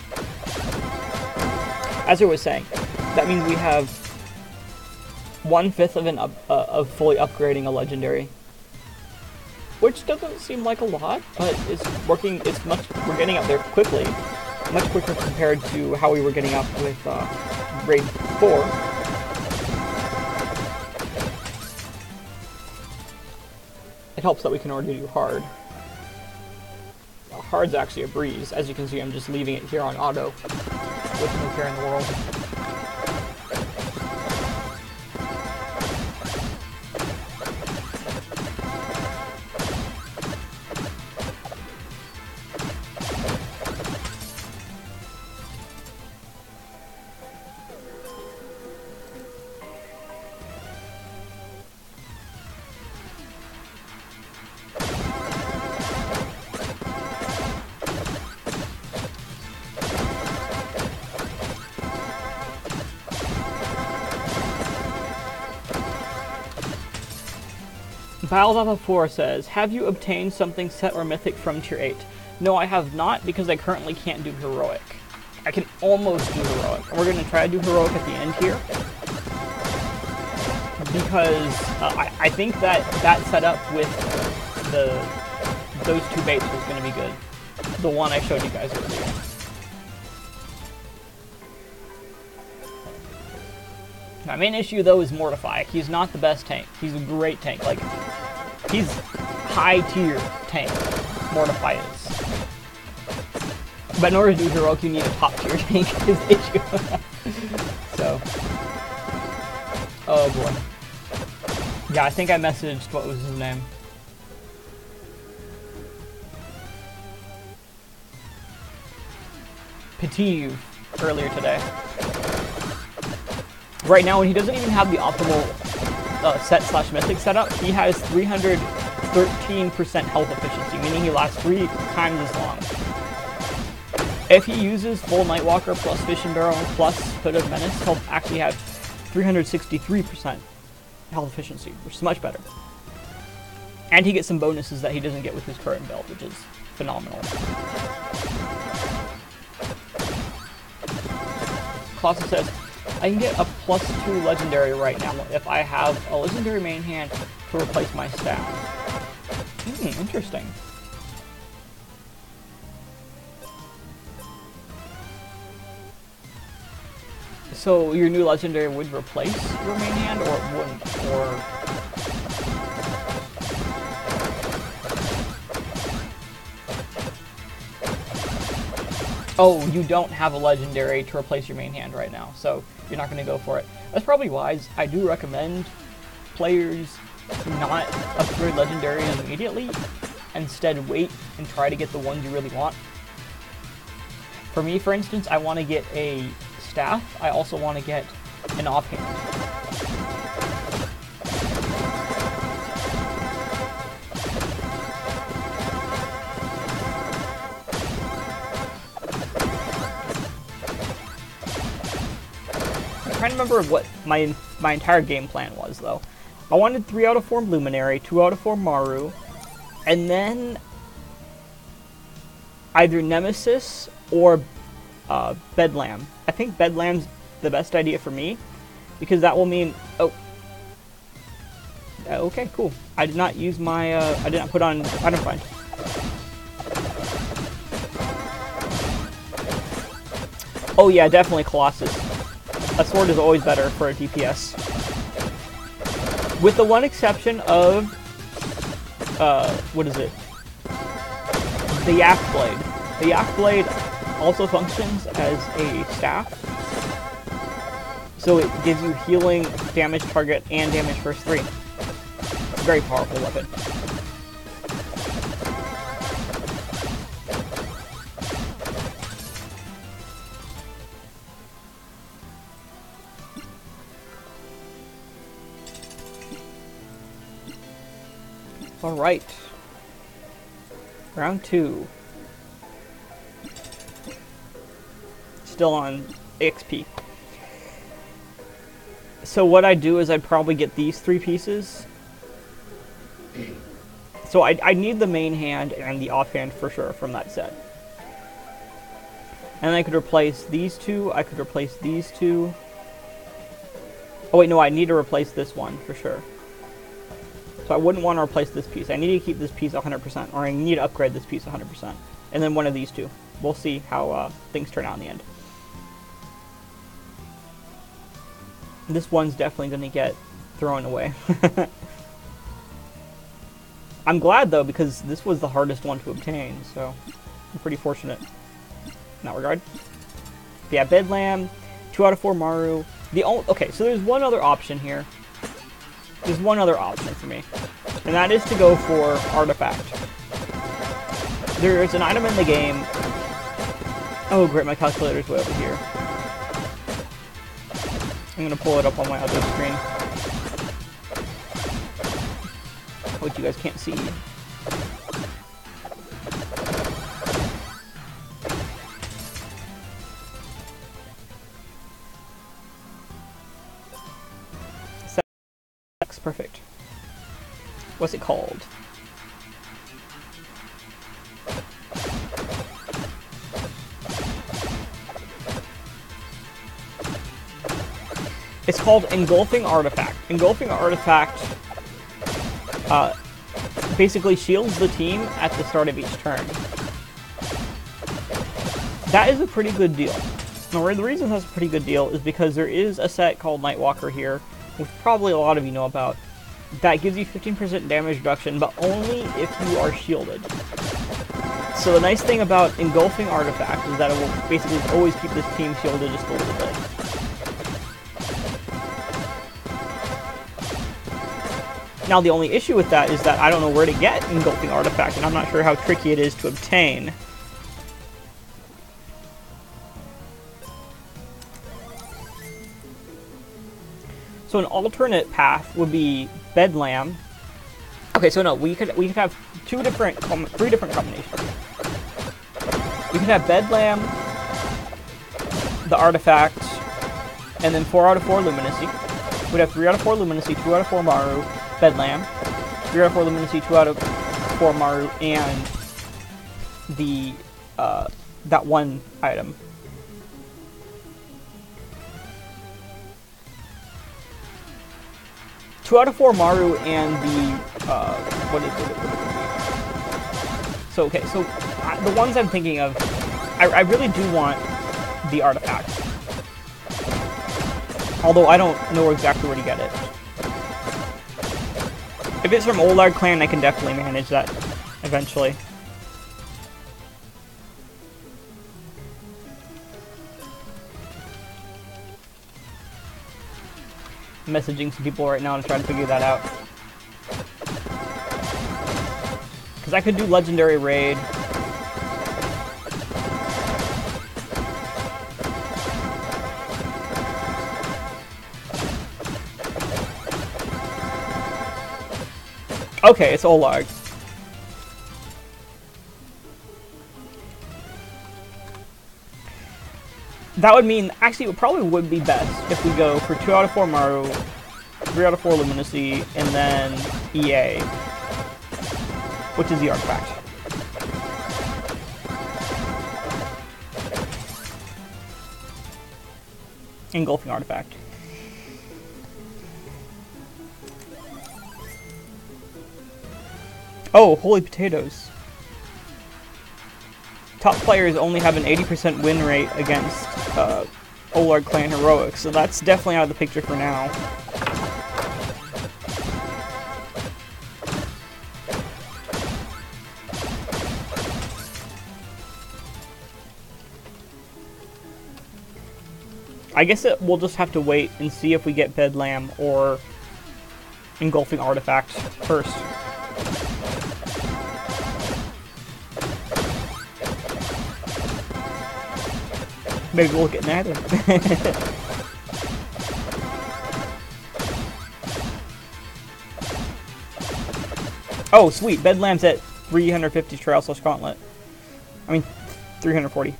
A: as I was saying, that means we have 1/5 of fully upgrading a legendary, which doesn't seem like a lot, but it's working. We're getting up there quickly, much quicker compared to how we were getting up with Raid 4. It helps that we can already do hard. Hard's actually a breeze. As you can see, I'm just leaving it here on auto with no care in the world. Battles4 says, have you obtained something set or mythic from tier 8? No, I have not, because I currently can't do heroic. I can almost do heroic. And we're going to try to do heroic at the end here. Because I think that setup with those two baits was going to be good. The one I showed you guys earlier. My main issue, though, is Mortify. He's not the best tank. He's a great tank. Like, he's high-tier tank. Mortify is. But in order to do heroic, you need a top-tier tank, is the issue. So. Oh, boy. Yeah, I think I messaged, what was his name? Petit earlier today. Right now, when he doesn't even have the optimal set/mythic setup, he has 313% health efficiency, meaning he lasts 3 times as long. If he uses full Nightwalker plus Fish and Barrel plus Hood of Menace, he'll actually have 363% health efficiency, which is much better. And he gets some bonuses that he doesn't get with his current build, which is phenomenal. Colossus says, I can get a +2 legendary right now if I have a legendary main hand to replace my staff. Interesting. So your new legendary would replace your main hand, or it wouldn't? Or oh, you don't have a legendary to replace your main hand right now, so you're not going to go for it. That's probably wise. I do recommend players not upgrade legendaries immediately. Instead, wait and try to get the ones you really want. For me, for instance, I want to get a staff. I also want to get an offhand. I'm trying to remember what my entire game plan was, though. I wanted 3 out of 4 Luminary, 2 out of 4 Maru, and then either Nemesis or Bedlam. I think Bedlam's the best idea for me, because that will mean... Oh. Okay, cool. I did not use my... I did not put on item find. Oh yeah, definitely Colossus. A sword is always better for a DPS. With the one exception of... what is it? The Yak Blade. The Yak Blade also functions as a staff. So it gives you healing, damage target, and damage first 3. It's a very powerful weapon. Alright. Round 2. Still on XP. So what I do is I'd probably get these 3 pieces. So I need the main hand and the offhand for sure from that set. And then I could replace these two. I could replace these two. Oh wait, no, I need to replace this one for sure. So I wouldn't want to replace this piece. I need to keep this piece 100%, or I need to upgrade this piece 100%. And then one of these two. We'll see how things turn out in the end. This one's definitely going to get thrown away. I'm glad, though, because this was the hardest one to obtain, so I'm pretty fortunate in that regard. But yeah, Bedlam, 2 out of 4 Maru. Okay, so there's one other option here. There's one other option for me, and that is to go for Artifact. There's an item in the game. Oh, great, my calculator's way over here. I'm gonna pull it up on my other screen, which you guys can't see. Perfect. What's it called? It's called Engulfing Artifact. Engulfing Artifact basically shields the team at the start of each turn. That is a pretty good deal. Now, the reason that's a pretty good deal is because there is a set called Nightwalker here, which probably a lot of you know about, that gives you 15% damage reduction, but only if you are shielded. So the nice thing about Engulfing Artifact is that it will basically always keep this team shielded just a little bit. Now the only issue with that is that I don't know where to get Engulfing Artifact, and I'm not sure how tricky it is to obtain. So an alternate path would be Bedlam. Okay, so no, we could have three different combinations. We could have Bedlam, the Artifact, and then 4 out of 4 Luminacy. We'd have 3 out of 4 Luminacy, 2 out of 4 Maru, Bedlam, 3 out of 4 Luminacy, 2 out of 4 Maru, and the that one item. Two out of 4 Maru and the, what is it? So, okay, so the ones I'm thinking of, I really do want the Artifact. Although I don't know exactly where to get it. If it's from Ollard Clan, I can definitely manage that eventually. Messaging some people right now to try to figure that out. Because I could do Legendary Raid. Okay, it's Ollard. That would mean, actually, it probably would be best if we go for 2 out of 4 Maru, 3 out of 4 Luminacy, and then EA, which is the Artifact. Engulfing Artifact. Oh, holy potatoes. Top players only have an 80% win rate against Ollard Clan Heroics, so that's definitely out of the picture for now. I guess we'll just have to wait and see if we get Bedlam or Engulfing Artifact first. Maybe we'll get neither. Oh, sweet. Bedlam's at 350 Trial/Gauntlet. I mean, 340.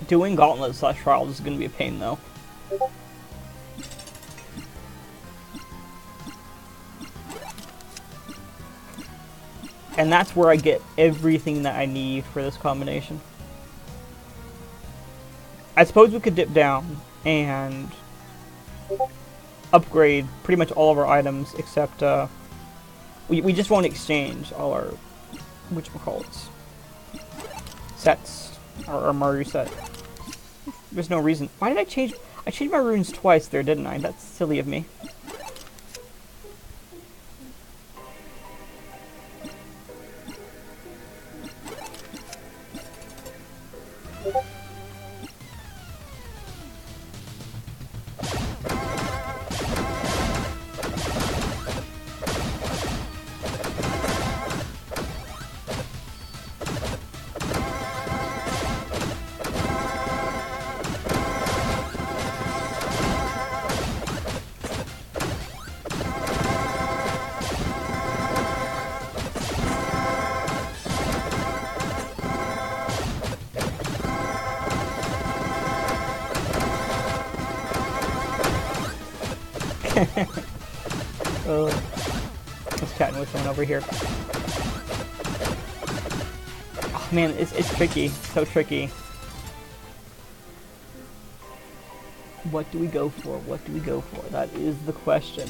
A: Doing Gauntlet / Trials is going to be a pain, though. And that's where I get everything that I need for this combination. I suppose we could dip down and upgrade pretty much all of our items, except we just won't exchange all our whatchamacallits sets, our Maru set. There's no reason. Why did I change? I changed my runes twice there, didn't I? That's silly of me. Oh, let's chatting with someone over here. Oh man, it's tricky, so tricky. What do we go for? What do we go for? That is the question.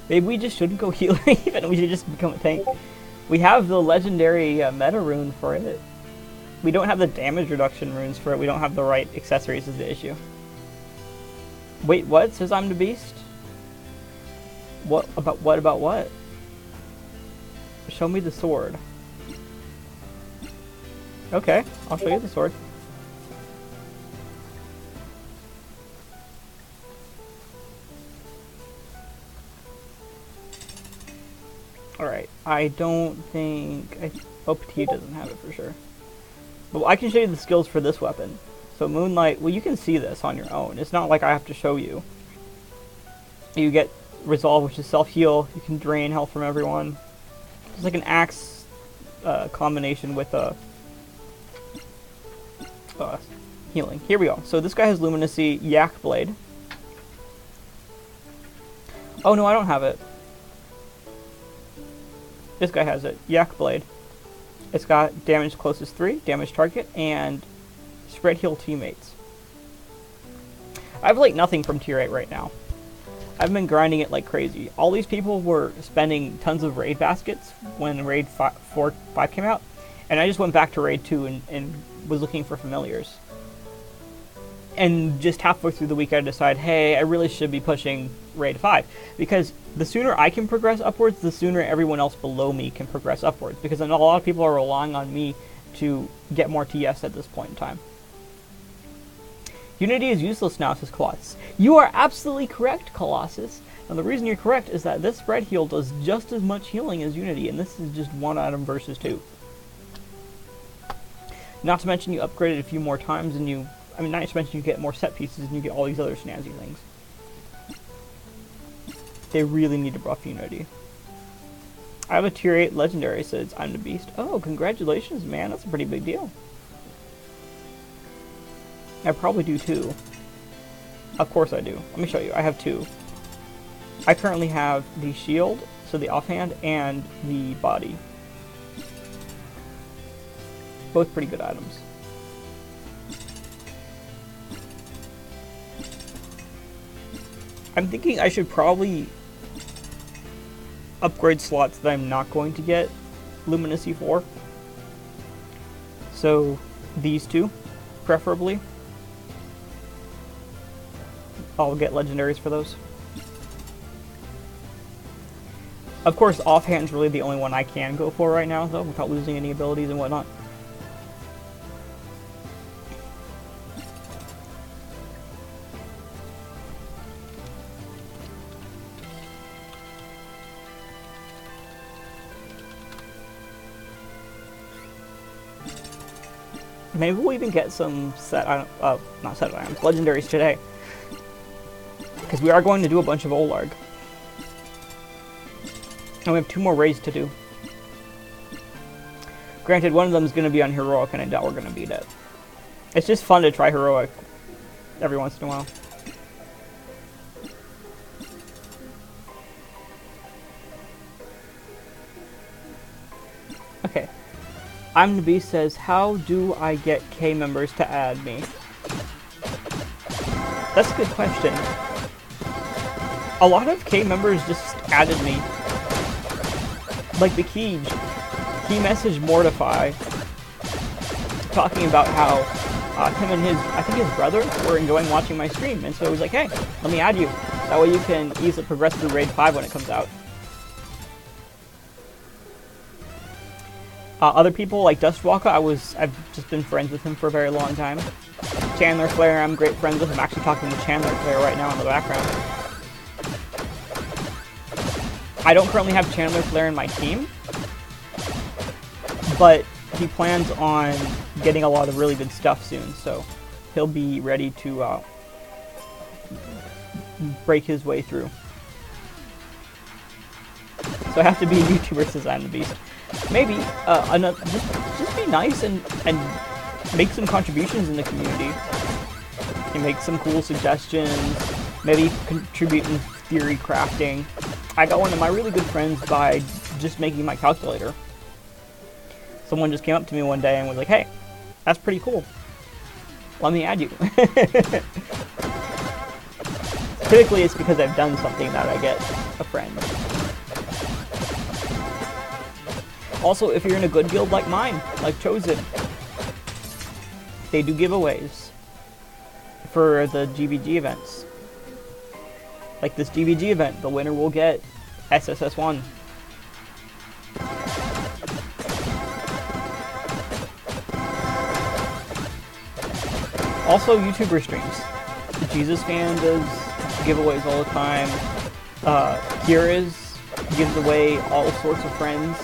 A: Maybe we just shouldn't go healer even. We should just become a tank. We have the legendary meta rune for it. We don't have the damage reduction runes for it. We don't have the right accessories is the issue. Wait, what? It says I'm the beast? What about what? Show me the sword. Okay, I'll show you the sword. Alright, I don't think... T doesn't have it for sure. But I can show you the skills for this weapon. So Moonlight, well you can see this on your own. It's not like I have to show you. You get Resolve, which is self-heal. You can drain health from everyone. It's like an axe combination with a healing. Here we go. So this guy has Luminacy, Yak Blade. Oh no, I don't have it. This guy has it. Yak Blade. It's got damage closest 3, damage target, and spread heal teammates. I have like nothing from tier 8 right now. I've been grinding it like crazy. All these people were spending tons of raid baskets when raid 5 came out, and I just went back to raid 2 and was looking for familiars. And just halfway through the week I decided, hey, I really should be pushing raid 5, because the sooner I can progress upwards, the sooner everyone else below me can progress upwards, because I know a lot of people are relying on me to get more TS at this point in time. Unity is useless now, says Colossus. You are absolutely correct, Colossus. And the reason you're correct is that this spread heal does just as much healing as Unity, and this is just one item versus 2. Not to mention you upgrade it a few more times, and not to mention you get more set pieces, and you get all these other snazzy things. They really need to buff Unity. I have a tier 8 legendary, says I'm the beast. Oh, congratulations, man. That's a pretty big deal. I probably do too. Of course I do. Let me show you. I have 2. I currently have the shield, so the offhand, and the body. Both pretty good items. I'm thinking I should probably upgrade slots that I'm not going to get Luminacy for. So these 2, preferably. I'll get legendaries for those. Of course, offhand's really the only one I can go for right now, though, without losing any abilities and whatnot. Maybe we'll even get some not set items, legendaries today. Because we are going to do a bunch of Olarg. And we have 2 more raids to do. Granted, one of them is going to be on heroic, and I doubt we're going to beat it. It's just fun to try heroic every once in a while. Okay. I'm the Beast says, how do I get K members to add me? That's a good question. A lot of K members just added me. Like the Keej. He messaged Mortify talking about how him and I think his brother were enjoying watching my stream, and so he was like, hey, let me add you. That way you can easily progress through Raid 5 when it comes out. Other people like Dustwalker, I've just been friends with him for a very long time. Chandler Flare, I'm great friends with him. I'm actually talking to Chandler Flare right now in the background. I don't currently have Chandler Flare in my team, but he plans on getting a lot of really good stuff soon, so he'll be ready to break his way through. So I have to be a YouTuber since I'm the Beast. Maybe just be nice and make some contributions in the community. And make some cool suggestions. Maybe contribute in theory crafting. I got one of my really good friends by just making my calculator. Someone just came up to me one day and was like, hey, that's pretty cool. Let me add you. Typically it's because I've done something that I get a friend. Also, if you're in a good guild like mine, like Chosen, they do giveaways for the GVG events. Like this GVG event, the winner will get SSS1. Also, YouTuber streams. The Jesus Fan does giveaways all the time. Kira's gives away all sorts of friends.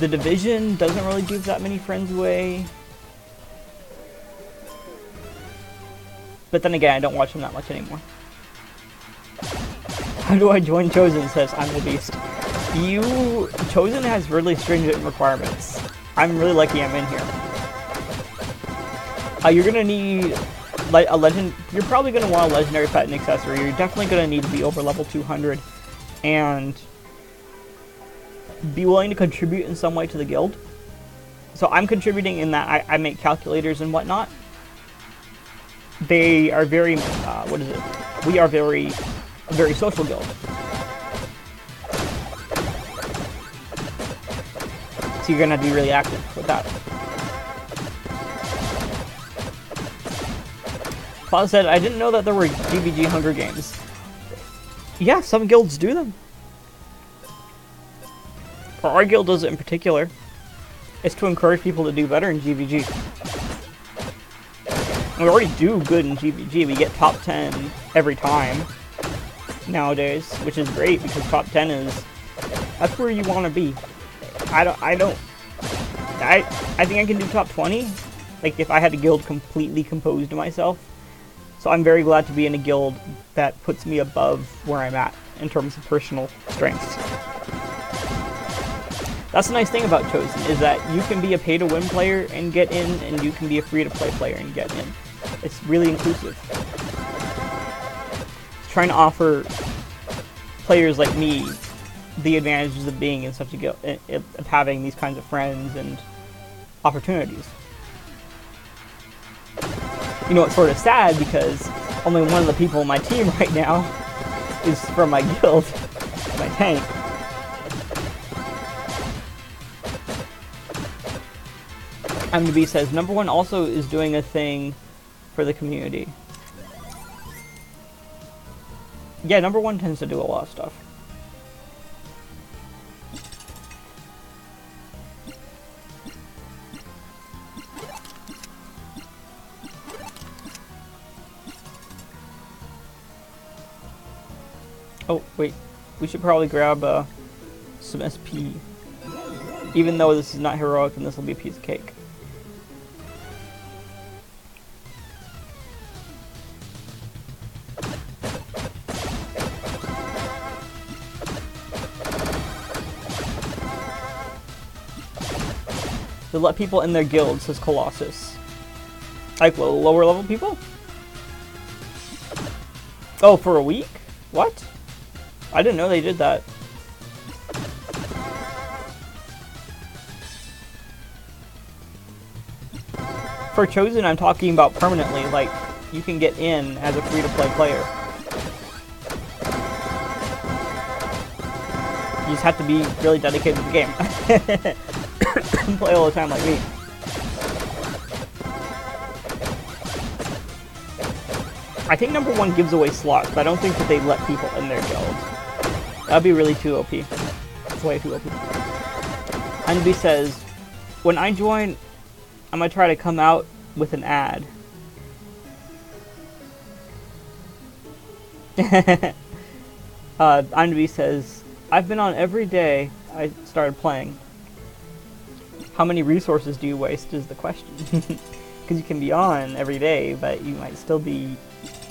A: The Division doesn't really give that many friends away. But then again, I don't watch them that much anymore. How do I join Chosen? Says I'm the Beast. Chosen has really stringent requirements. I'm really lucky I'm in here. You're gonna need like a legend. You're probably gonna want a legendary pet and accessory. You're definitely gonna need to be over level 200 and be willing to contribute in some way to the guild. So I'm contributing in that I make calculators and whatnot. They are very, what is it? We are a very social guild. So you're gonna have to be really active with that. Cloud said, I didn't know that there were GVG Hunger Games. Yeah, some guilds do them. Our guild does it in particular. It's to encourage people to do better in GVG. We already do good in GVG. We get top 10 every time nowadays, which is great because top 10 that's where you want to be. I think I can do top 20, like if I had a guild completely composed to myself. So I'm very glad to be in a guild that puts me above where I'm at in terms of personal strengths. That's the nice thing about Chosen, is that you can be a pay-to-win player and get in, and you can be a free-to-play player and get in. It's really inclusive. It's trying to offer players like me the advantages of being in such a guild, of having these kinds of friends and opportunities. You know, it's sort of sad because only one of the people in my team right now is from my guild, my tank. I'm the Beast says, number one also is doing a thing for the community. Yeah, number one tends to do a lot of stuff. Oh, wait. We should probably grab some SP. Even though this is not heroic and this will be a piece of cake. to let people in their guild, says Colossus. Like lower level people? Oh, for a week? What? I didn't know they did that. For Chosen, I'm talking about permanently, like, you can get in as a free-to-play player. You just have to be really dedicated to the game. Play all the time like me. I think number 1 gives away slots, but I don't think that they let people in their guild. That'd be really too OP. It's way too OP. Envy says, when I join, I'm gonna try to come out with an ad. Envy says, I've been on every day I started playing. How many resources do you waste is the question. Because you can be on every day, but you might still be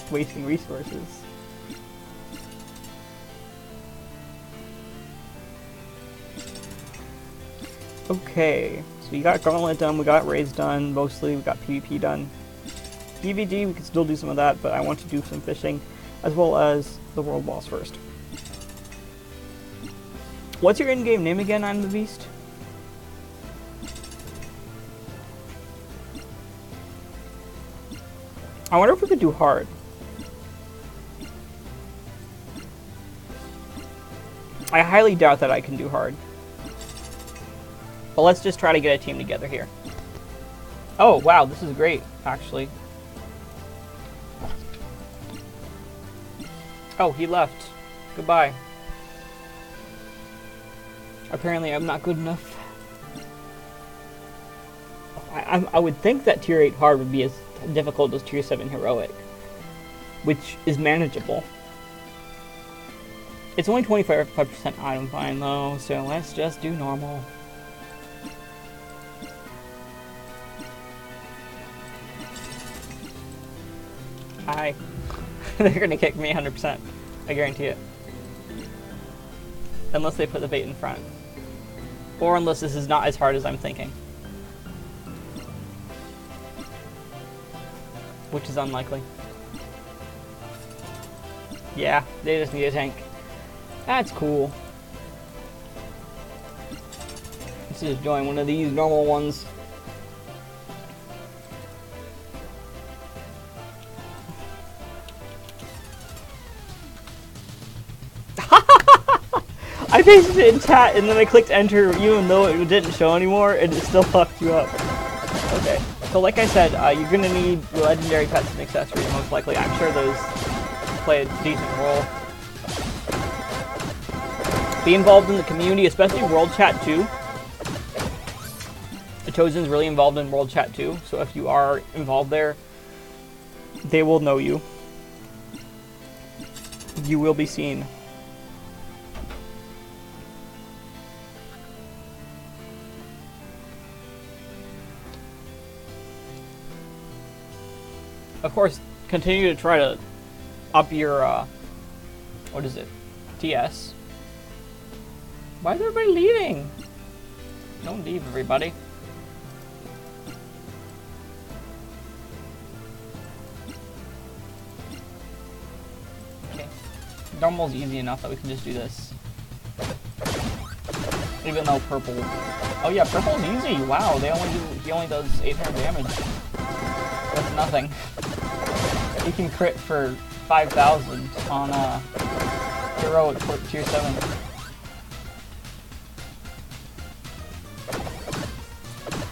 A: wasting resources. Okay, so we got Gauntlet done, we got Raids done, mostly we got PvP done. DVD, we can still do some of that, but I want to do some fishing, as well as the world boss first. What's your in-game name again, I'm the Beast? I wonder if we could do hard. I highly doubt that I can do hard. But let's just try to get a team together here. Oh, wow, this is great, actually. Oh, he left. Goodbye. Apparently, I'm not good enough. I would think that Tier 8 hard would be as difficult as Tier 7 heroic, which is manageable. It's only 25% item find though, so let's just do normal. Hi. They're gonna kick me 100%. I guarantee it. Unless they put the bait in front. Or unless this is not as hard as I'm thinking. Which is unlikely. Yeah, they just need a tank. That's cool. Let's just join one of these normal ones. I pasted it in chat and then I clicked enter even though it didn't show anymore and it still fucked you up. Okay, so like I said, you're gonna need legendary pets and accessories most likely. I'm sure those play a decent role. Be involved in the community, especially World Chat 2. The Chosen's really involved in World Chat 2, so if you are involved there, they will know you. You will be seen. Of course, continue to try to up your, what is it? TS. Why is everybody leaving? Don't leave, everybody. Okay. Normal's easy enough that we can just do this. Even though purple... Oh yeah, purple's easy! Wow, he only does 800 damage. That's nothing. He can crit for 5,000 on heroic tier 7.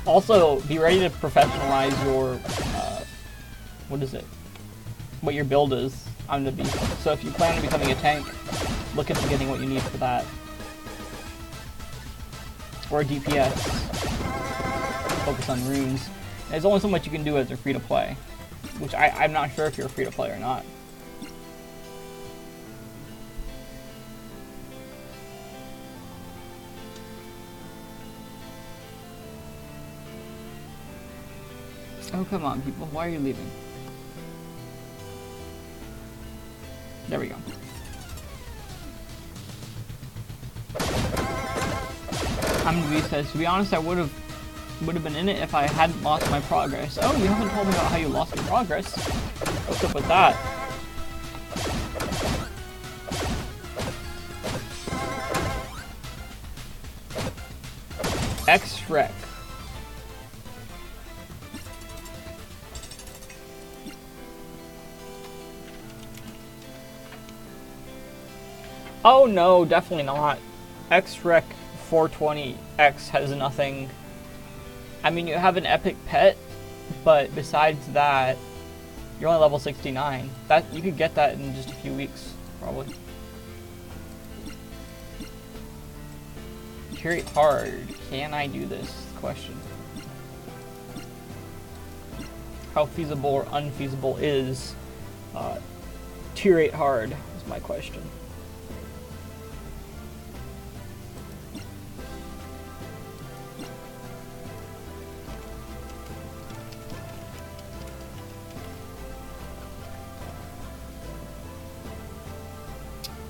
A: Also, be ready to professionalize your, what is it? What your build is on the beast. So if you plan on becoming a tank, look into getting what you need for that. Or a DPS. Focus on runes. There's only so much you can do as a free-to-play. Which I'm not sure if you're free-to-play or not. Oh, come on, people. Why are you leaving? There we go. Amnavi says, to be honest, I would have would have been in it if I hadn't lost my progress. Oh, you haven't told me about how you lost your progress. What's up with that? X-Shrek. Oh no, definitely not. X-Shrek 420X has nothing. I mean, you have an epic pet, but besides that, you're only level 69. That you could get that in just a few weeks, probably. Curate hard. Can I do this? Question. How feasible or unfeasible is tier 8 hard is my question.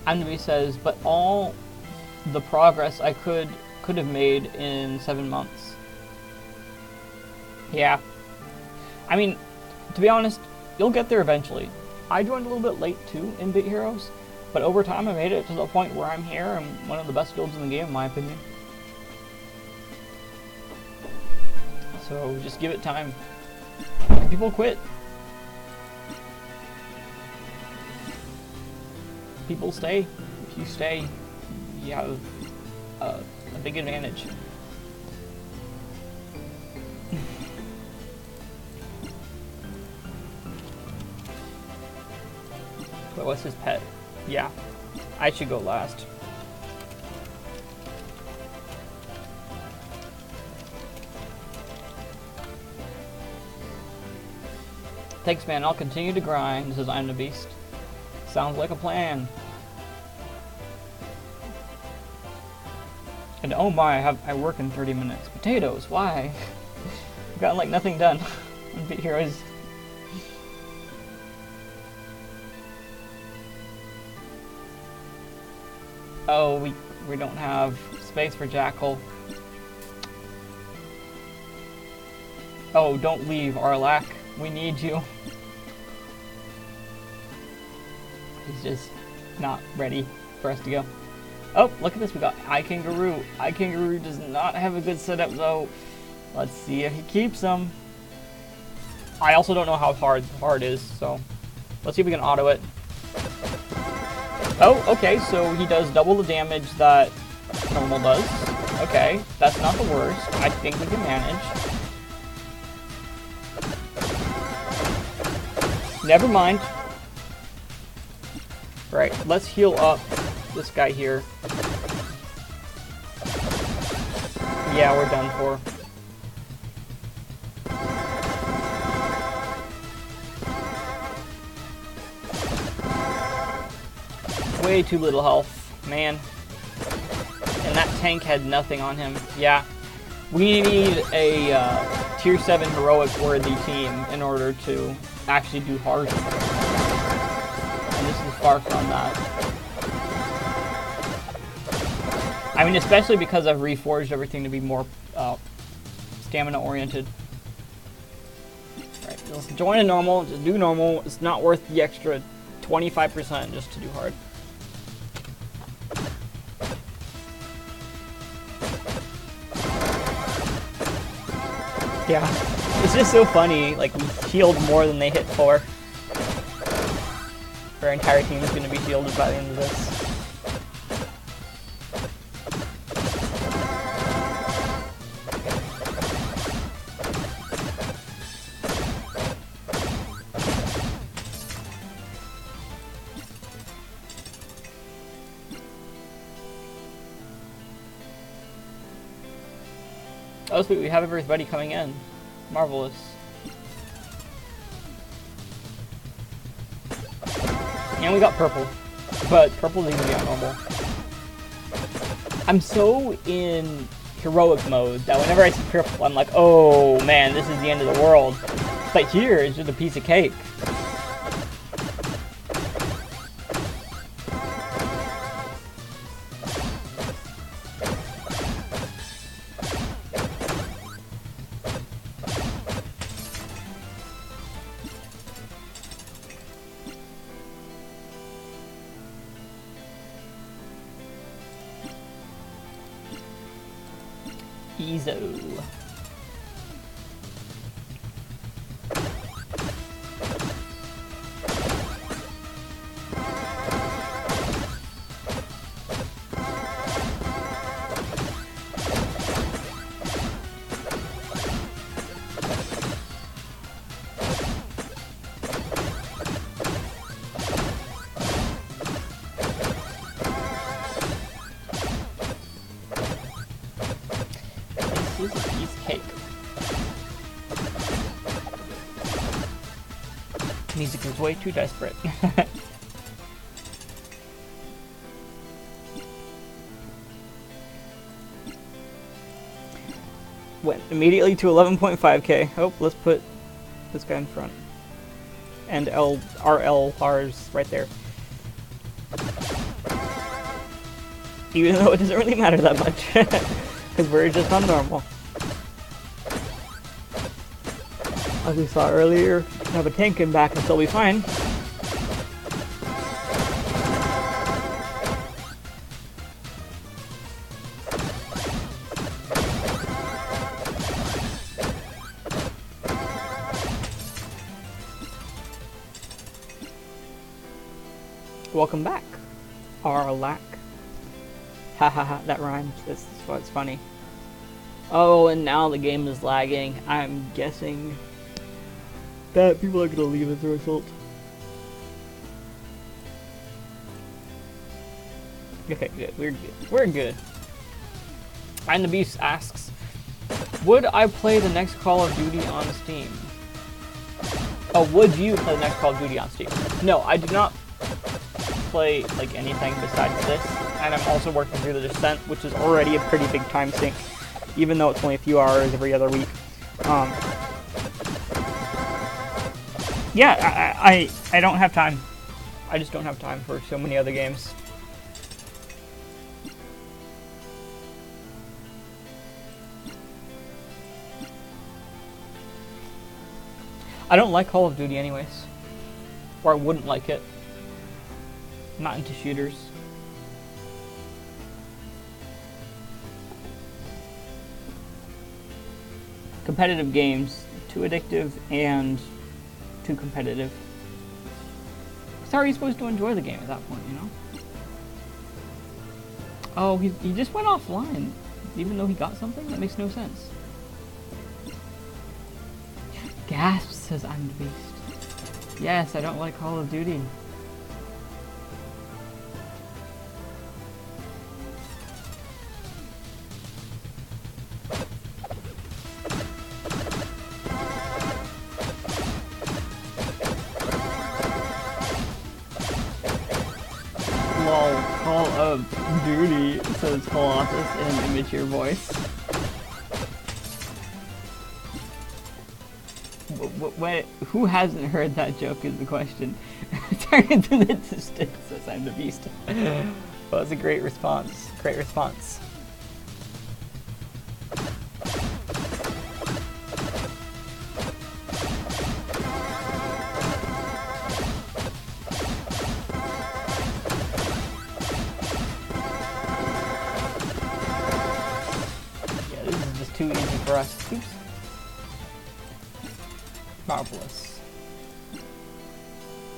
A: Anime says, but all the progress I could have made in 7 months. Yeah. I mean, to be honest, you'll get there eventually. I joined a little bit late too in Bit Heroes, but over time I made it to the point where I'm here. I'm one of the best guilds in the game, in my opinion. So just give it time. People quit. People stay. If you stay, you have a big advantage. But what's his pet? Yeah, I should go last. Thanks, man. I'll continue to grind, says I'm the Beast. Sounds like a plan. And oh my, I work in 30 minutes. Potatoes, why? I've gotten like nothing done on Bit Heroes. Oh, we don't have space for Jackal. Oh, don't leave, Arlak. We need you. He's just not ready for us to go. Oh, look at this, we got iKangaroo. iKangaroo does not have a good setup though. Let's see if he keeps them. I also don't know how hard is, so let's see if we can auto it. Oh, okay, so he does double the damage that normal does. Okay, that's not the worst. I think we can manage. Never mind. Right, let's heal up this guy here. Yeah, we're done for. Way too little health, man. And that tank had nothing on him. Yeah. We need a tier 7 heroic worthy team in order to actually do hard. And this is far from that. I mean, especially because I've reforged everything to be more stamina oriented. Right, just join a normal, just do normal. It's not worth the extra 25% just to do hard. Yeah, it's just so funny, like we healed more than they hit for. Our entire team is going to be shielded by the end of this. Oh sweet, we have everybody coming in. Marvelous. And we got purple. But purple isn't gonna be on normal. I'm so in heroic mode that whenever I see purple, I'm like, oh man, this is the end of the world. But here, it's just a piece of cake. Eezo. This is a piece of cake. Music is way too desperate. Went immediately to 11.5k. Oh, let's put this guy in front. And RLR's right there. Even though it doesn't really matter that much. Because we're just on normal. As we saw earlier, have a tank in back and still be fine. Welcome back. Arlac. Ha ha ha, that rhymes. That's what's funny. Oh, and now the game is lagging. I'm guessing that people are gonna leave as a result. Okay, good. We're good. We're good. And the Beast asks, would I play the next Call of Duty on Steam? Oh, would you play the next Call of Duty on Steam? No, I do not play like anything besides this, and I'm also working through the Descent, which is already a pretty big time sink, even though it's only a few hours every other week. Yeah, I don't have time. I just don't have time for so many other games. I don't like Call of Duty anyways, or I wouldn't like it. I'm not into shooters. Competitive games, too addictive and too competitive. So how are you supposed to enjoy the game at that point, you know? Oh, he just went offline, even though he got something? That makes no sense. Gasp, says I'm the Beast. Yes, I don't like Call of Duty. Call of Duty, says Colossus in an immature voice. Wait, who hasn't heard that joke is the question. Turn into the distance, says I'm the Beast. Well, that's a great response. Great response. Too easy for us. Oops. Marvelous.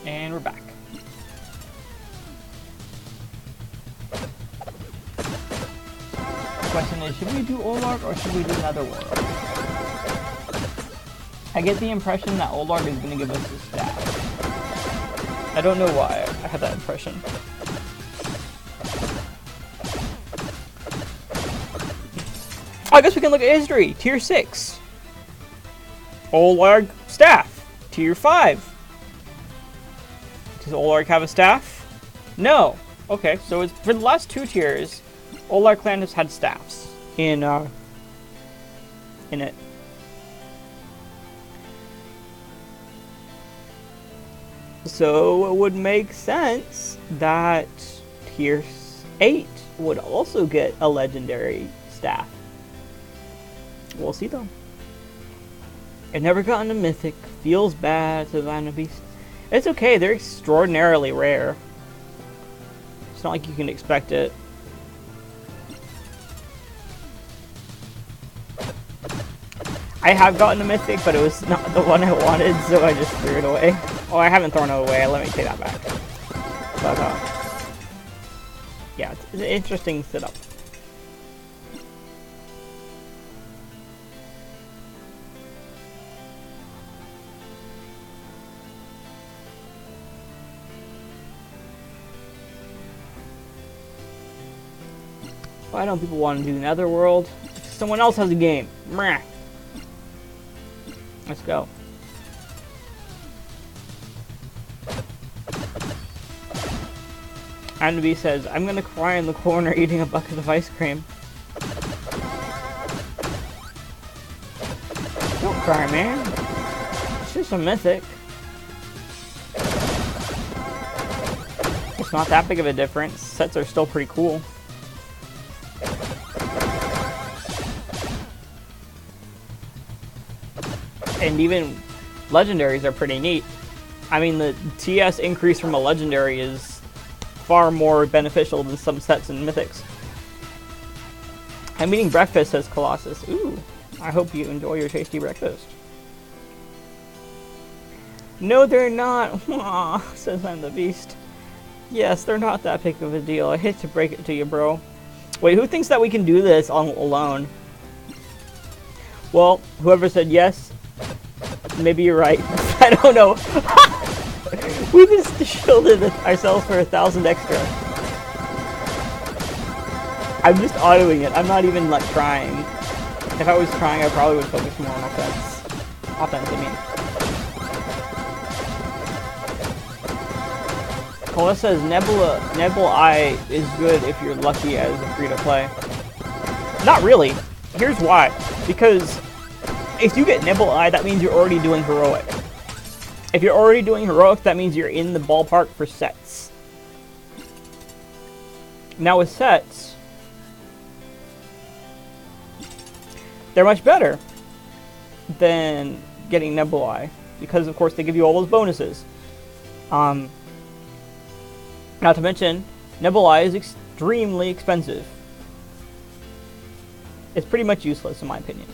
A: And we're back. The question is, should we do Olarg or should we do Netherworld? I get the impression that Olarg is going to give us a staff. I don't know why I have that impression. I guess we can look at history. Tier 6. Olarg staff. Tier 5. Does Olarg have a staff? No. Okay, so it's for the last 2 tiers, Olarg clan has had staffs in it. So it would make sense that tier 8 would also get a legendary staff. We'll see though. I've never gotten a mythic. Feels bad, says I'm the Beast. It's okay, they're extraordinarily rare. It's not like you can expect it. I have gotten a mythic, but it was not the one I wanted, so I just threw it away. Oh, I haven't thrown it away. Let me take that back. But, yeah, it's an interesting setup. Why don't people want to do Netherworld? Someone else has a game. Meh. Let's go. Annaby says, I'm gonna cry in the corner eating a bucket of ice cream. Don't cry, man. It's just a mythic. It's not that big of a difference. Sets are still pretty cool. And even legendaries are pretty neat. I mean, the TS increase from a legendary is far more beneficial than some sets and mythics. I'm eating breakfast, says Colossus. Ooh, I hope you enjoy your tasty breakfast. No, they're not. Aww, says I'm the Beast. Yes, they're not that big of a deal. I hate to break it to you, bro. Wait, who thinks that we can do this alone? Well, whoever said yes, maybe you're right. I don't know. We just shielded ourselves for 1,000 extra. I'm just autoing it. I'm not even like trying. If I was trying, I probably would focus more on offense. Offense, I mean. Paula says Nebula is good if you're lucky as a free-to-play. Not really. Here's why. Because if you get Nebula, that means you're already doing heroic. If you're already doing heroic, that means you're in the ballpark for sets. Now with sets, they're much better than getting Nebula, because of course they give you all those bonuses. Not to mention, Nebula is extremely expensive. It's pretty much useless in my opinion.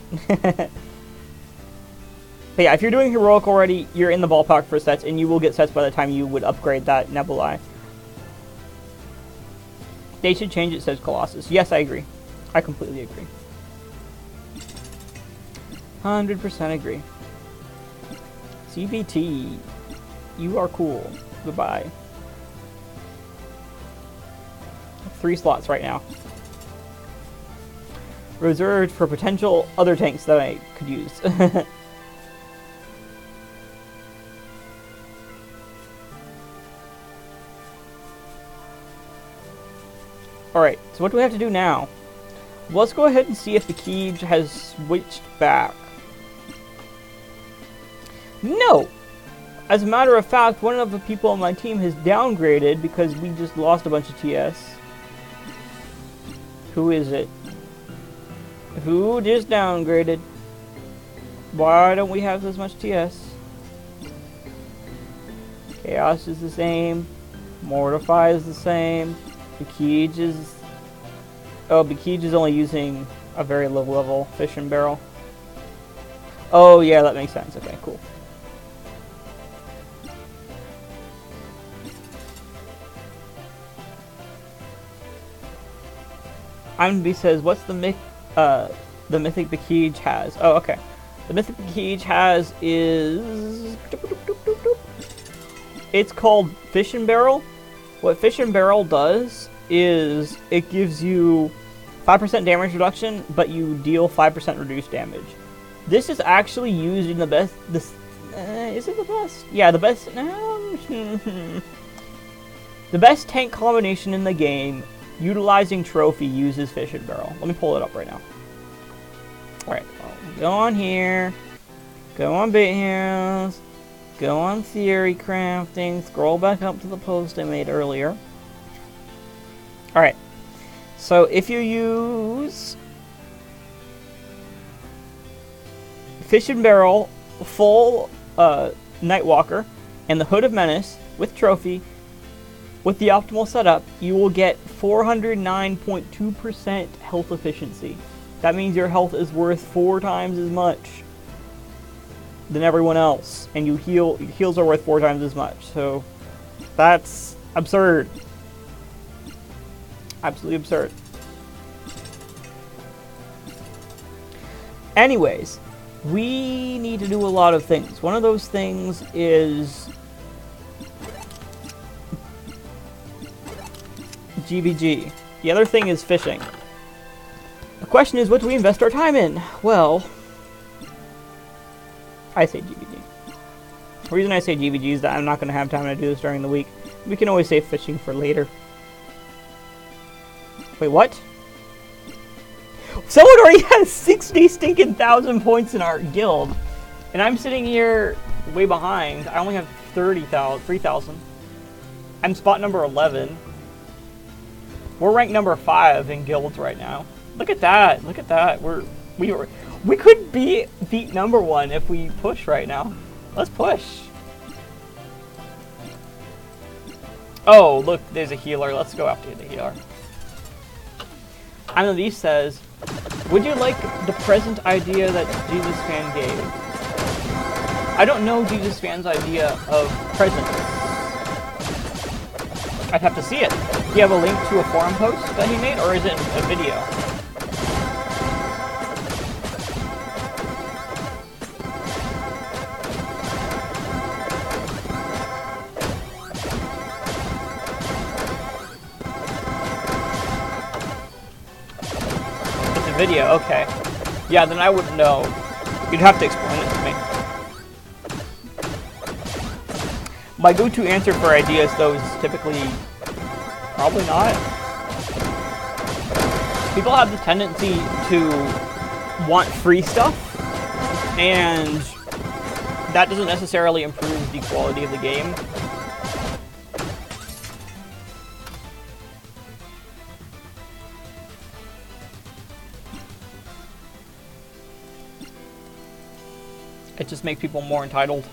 A: But yeah, if you're doing heroic already, you're in the ballpark for sets, and you will get sets by the time you would upgrade that Nebula. They should change it, says Colossus. Yes, I agree. I completely agree. 100% agree. CBT, you are cool. Goodbye. 3 slots right now. Reserved for potential other tanks that I could use. Alright, so what do we have to do now? Well, let's go ahead and see if the Keege has switched back. No! As a matter of fact, one of the people on my team has downgraded because we just lost a bunch of TS. Who is it? Who just downgraded? Why don't we have as much TS? Chaos is the same. Mortify is the same. Bekeej is... Oh, Bekeej is only using a very low level fishing barrel. Oh, yeah, that makes sense. Okay, cool. IMDb says, what's the mythic Bekeej has? Oh, okay. The mythic Bekeej has is... It's called Fishing Barrel. What Fishing Barrel does is it gives you 5% damage reduction, but you deal 5% reduced damage. This is actually used in the best... is it the best? Yeah, the best... the best tank combination in the game, utilizing Trophy, uses Fishing Barrel. Let me pull it up right now. Alright, go on here. Go on Bit Heroes. Go on Theory Crafting. Scroll back up to the post I made earlier. Alright. So if you use Fishing Barrel, full Nightwalker, and the Hood of Menace with Trophy, with the optimal setup, you will get 409.2% health efficiency. That means your health is worth 4 times as much than everyone else, and your heals are worth 4 times as much. So that's absurd. Absolutely absurd. Anyways, we need to do a lot of things. One of those things is GVG. The other thing is fishing. The question is, what do we invest our time in? Well, I say GVG. The reason I say GVG is that I'm not going to have time to do this during the week. We can always save fishing for later. Wait, what? Someone already has 60,000 points in our guild, and I'm sitting here way behind. I only have 3,000. I'm spot number 11. We're ranked number 5 in guilds right now. Look at that! Look at that! We could beat number 1 if we push right now. Let's push. Oh, look, there's a healer. Let's go after the healer. Annalise says, would you like the present idea that Jesus Fan gave? I don't know Jesus Fan's idea of presents. I'd have to see it. Do you have a link to a forum post that he made, or is it a video? Video, okay. Yeah, then I wouldn't know. You'd have to explain it to me. My go-to answer for ideas, though, is typically probably not. People have the tendency to want free stuff, and that doesn't necessarily improve the quality of the game. It just makes people more entitled.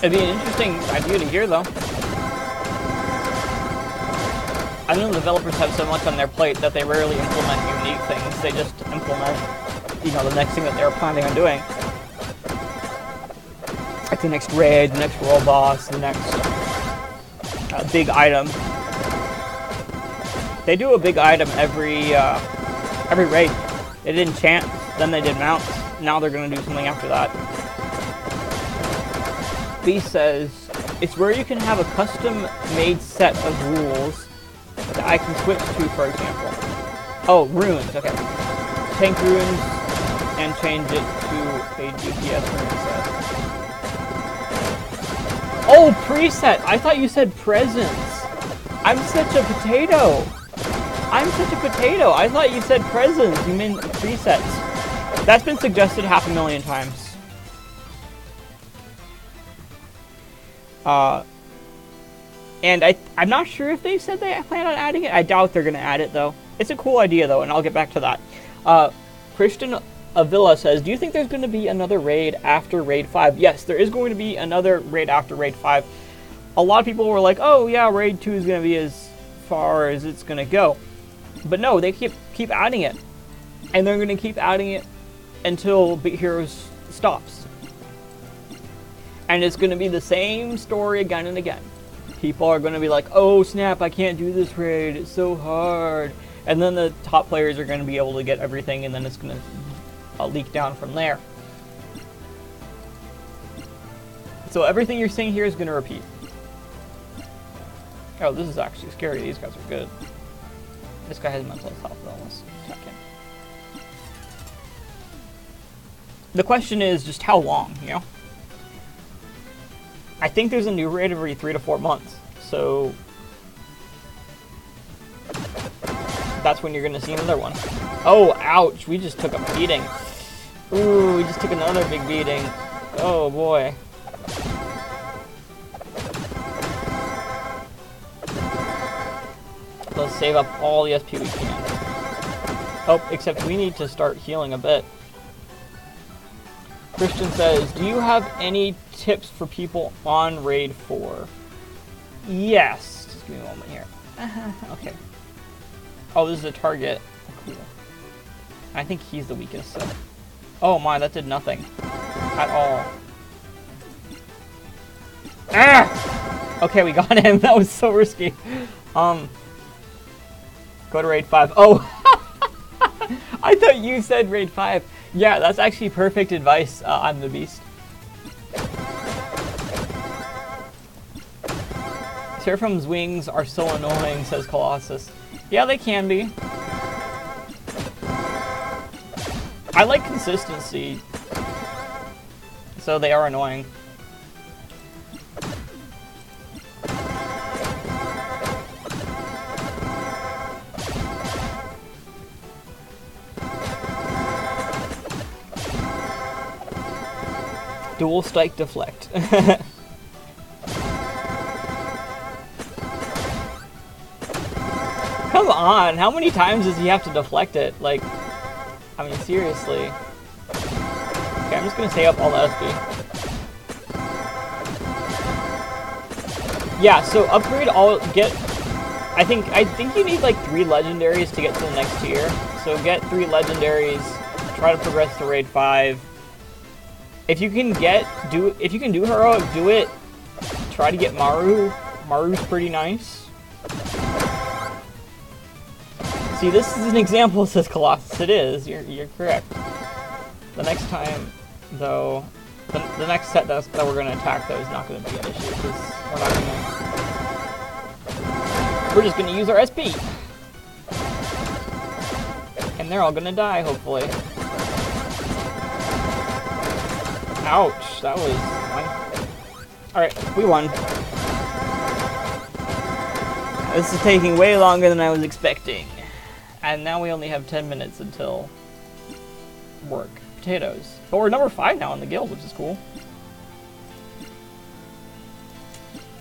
A: It'd be an interesting idea to hear, though. I know developers have so much on their plate that they rarely implement unique things. They just implement, you know, the next thing that they're planning on doing. Like the next raid, the next world boss, the next big item. They do a big item every raid. They did enchant, then they did mounts. Now they're going to do something after that. B says, it's where you can have a custom-made set of rules that I can switch to, for example. Oh, runes, okay. Tank runes and change it to a DPS rune set. Oh, preset! I thought you said presents. I'm such a potato. I'm such a potato. I thought you said presents. You meant presets. That's been suggested 500,000 times. And I'm not sure if they said they plan on adding it. I doubt they're going to add it, though. It's a cool idea, though, and I'll get back to that. Christian Avila says, do you think there's going to be another raid after Raid 5? Yes, there is going to be another raid after Raid 5. A lot of people were like, oh, yeah, Raid 2 is going to be as far as it's going to go. But no, they keep adding it. And they're going to keep adding it until Big Heroes stops. And it's going to be the same story again and again. People are going to be like, oh snap, I can't do this raid, it's so hard. And then the top players are going to be able to get everything, and then it's going to leak down from there. So everything you're seeing here is going to repeat. Oh, this is actually scary. These guys are good. This guy has mental health, though. Let's attack him. The question is just how long, you know? I think there's a new raid every 3 to 4 months, so that's when you're going to see another one. Oh, ouch, we just took a beating. Ooh, we just took another big beating. Oh, boy. Let's save up all the SP we can. Oh, except we need to start healing a bit. Christian says, do you have any tips for people on Raid 4? Yes. Just give me a moment here. Okay. Oh, this is a target. Cool. I think he's the weakest, so. Oh my, that did nothing. At all. Ah! Okay, we got him. That was so risky. Go to Raid 5. Oh! I thought you said Raid 5. Yeah, that's actually perfect advice. I'm the beast. Seraphim's wings are so annoying, says Colossus. Yeah, they can be. I like consistency, so they are annoying. Dual strike deflect. Come on, how many times does he have to deflect it? Like, I mean, seriously. Okay, I'm just gonna save up all the SP. Yeah, so upgrade all, I think you need like 3 legendaries to get to the next tier. So get 3 legendaries, try to progress to Raid 5. If you can do heroic, do it. Try to get Maru. Maru's pretty nice. See, this is an example, says Colossus. It is. You're correct. The next time, though, the next set that we're going to attack, though, is not going to be an issue, because we're just going to use our SP. And they're all going to die, hopefully. Ouch, that was annoying. Alright, we won. This is taking way longer than I was expecting. And now we only have 10 minutes until work. Potatoes. But we're number 5 now in the guild, which is cool.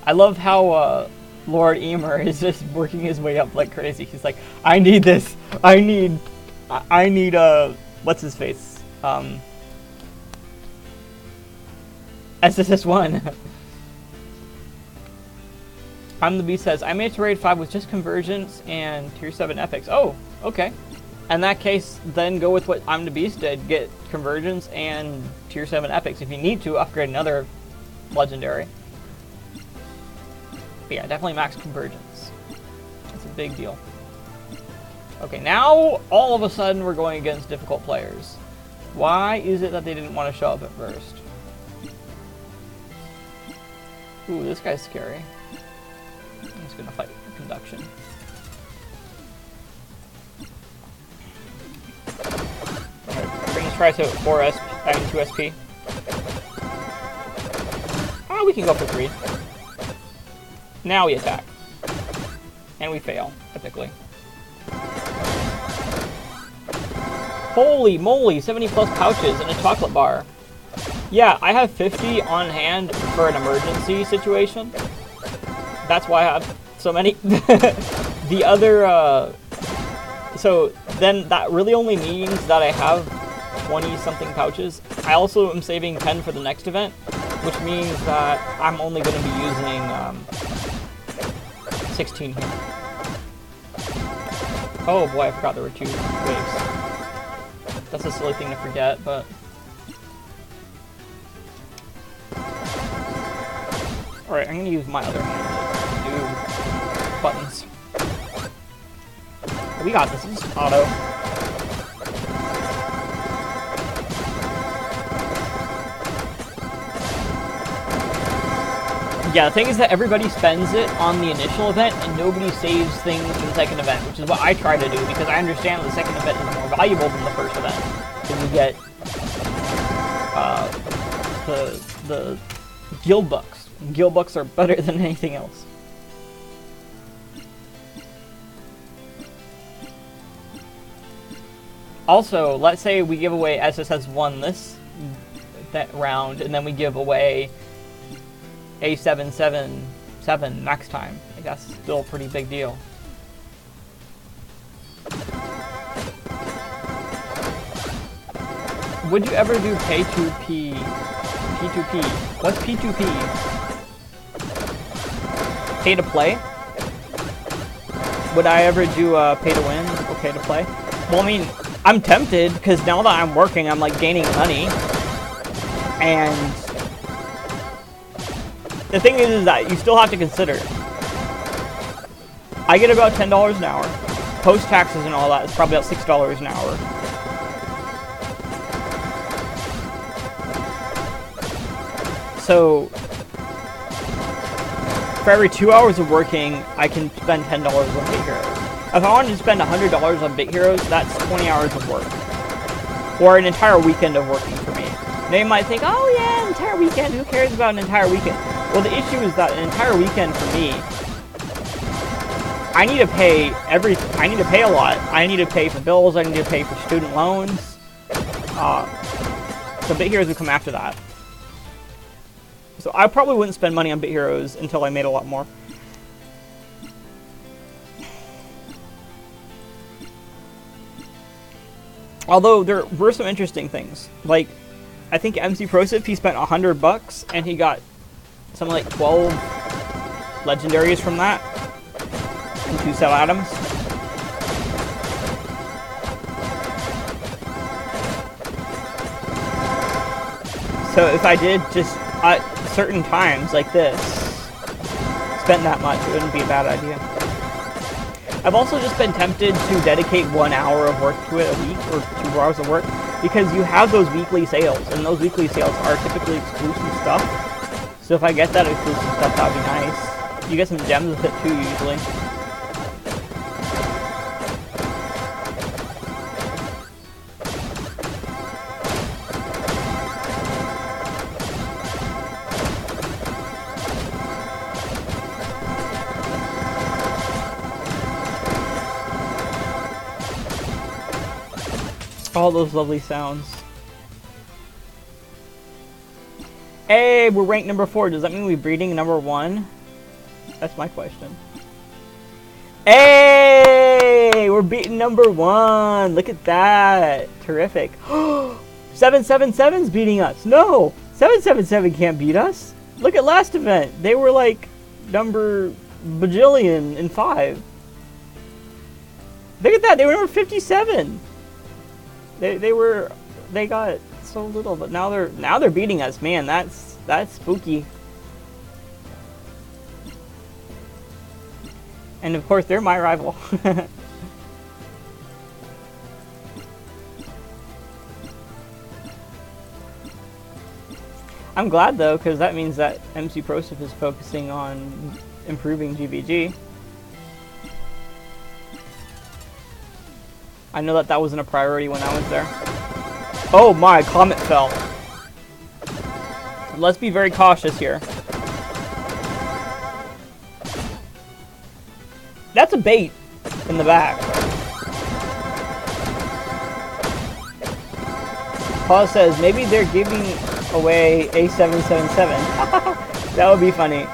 A: I love how Lord Emer is just working his way up like crazy. He's like, I need this. I need what's his face? SSS1. I'm the Beast says, I made it to Raid 5 with just convergence and Tier 7 epics. Oh, okay. In that case, then go with what I'm the Beast did. Get convergence and Tier 7 epics. If you need to, upgrade another legendary. But yeah, definitely max convergence. That's a big deal. Okay, now all of a sudden we're going against difficult players. Why is it that they didn't want to show up at first? Ooh, this guy's scary. I'm just gonna fight conduction. Bring this try to 4 SP, I mean 2 SP. Oh, we can go for 3. Now we attack. And we fail, epically. Holy moly, 70 plus pouches and a chocolate bar. Yeah, I have 50 on hand for an emergency situation. That's why I have so many. The other, so then that really only means that I have 20-something pouches. I also am saving 10 for the next event, which means that I'm only going to be using 16 here. Oh boy, I forgot there were 2 waves. That's a silly thing to forget, but... Alright, I'm going to use my other hand to do buttons. We got this. This is auto. Yeah, the thing is that everybody spends it on the initial event and nobody saves things for the second event, which is what I try to do because I understand that the second event is more valuable than the first event. Because you get the guild bucks. Guild bucks are better than anything else. Also, let's say we give away SSS1 that round, and then we give away A777 next time. Like, that's still a pretty big deal. Would you ever do pay to P? P2P. What's P2P? Pay to play? Would I ever do pay to win or pay to play? Well, I mean, I'm tempted because now that I'm working, I'm like gaining money. And the thing is that you still have to consider. I get about $10 an hour. Post taxes and all that, it's probably about $6 an hour. So, for every 2 hours of working, I can spend $10 on Bit Heroes. If I wanted to spend $100 on Bit Heroes, that's 20 hours of work. Or an entire weekend of working for me. They might think, oh yeah, an entire weekend, who cares about an entire weekend? Well, the issue is that an entire weekend for me, I need to pay I need to pay a lot. I need to pay for bills, I need to pay for student loans. So Bit Heroes would come after that. So I probably wouldn't spend money on Bit Heroes until I made a lot more. Although there were some interesting things. Like, I think MC Prosif, he spent $100 and he got something like 12 legendaries from that. And 2 cell atoms. So if I did just at certain times like this, spend that much, it wouldn't be a bad idea. I've also just been tempted to dedicate 1 hour of work to it a week, or 2 hours of work, because you have those weekly sales, and those weekly sales are typically exclusive stuff. So if I get that exclusive stuff, that would be nice. You get some gems with it too, usually. All those lovely sounds. Hey, we're ranked number 4. Does that mean we're breeding number 1? That's my question. Hey, we're beating number 1. Look at that. Terrific. 777's beating us. No, 777 can't beat us. Look at last event. They were like number bajillion in 5. Look at that. They were number 57. They got so little, but now they're beating us. Man, that's spooky. And of course, they're my rival. I'm glad though, because that means that MC Prosif is focusing on improving GVG. I know that wasn't a priority when I was there. Oh my, comet fell. Let's be very cautious here. That's a bait in the back. Paul says, maybe they're giving away A777. That would be funny.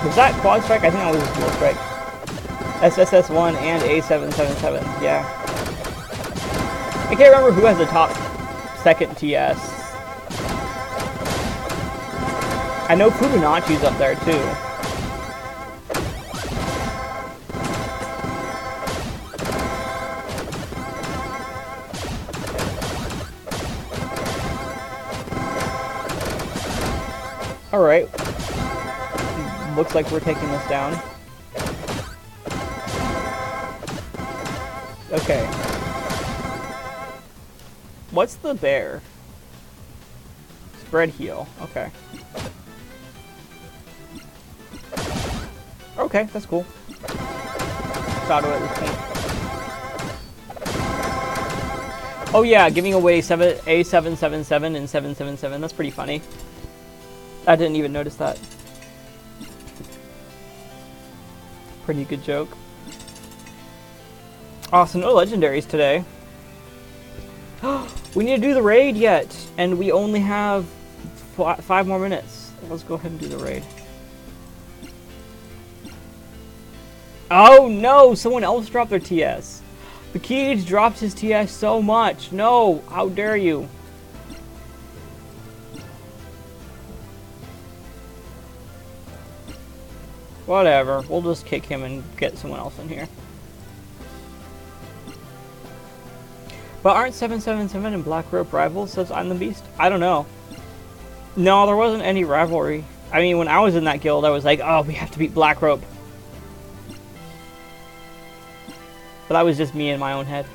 A: Was that quad strike? I think that was just dual strike. SSS1 and A777, yeah. I can't remember who has the top second TS. I know Fibonacci's up there too. Alright. Looks like we're taking this down. Okay. What's the bear? Spread heal. Okay. Okay, that's cool. Thought of it this point. Oh yeah, giving away A777 and 777. That's pretty funny. I didn't even notice that. Pretty good joke. Awesome, no legendaries today. We need to do the raid yet, and we only have 5 more minutes. Let's go ahead and do the raid. Oh no, someone else dropped their TS. The Cage dropped his TS so much. No, how dare you? Whatever, we'll just kick him and get someone else in here. But aren't 777 and Black Rope rivals, says I'm the Beast? I don't know. No, there wasn't any rivalry. I mean, when I was in that guild, I was like, oh, we have to beat Black Rope. But that was just me in my own head.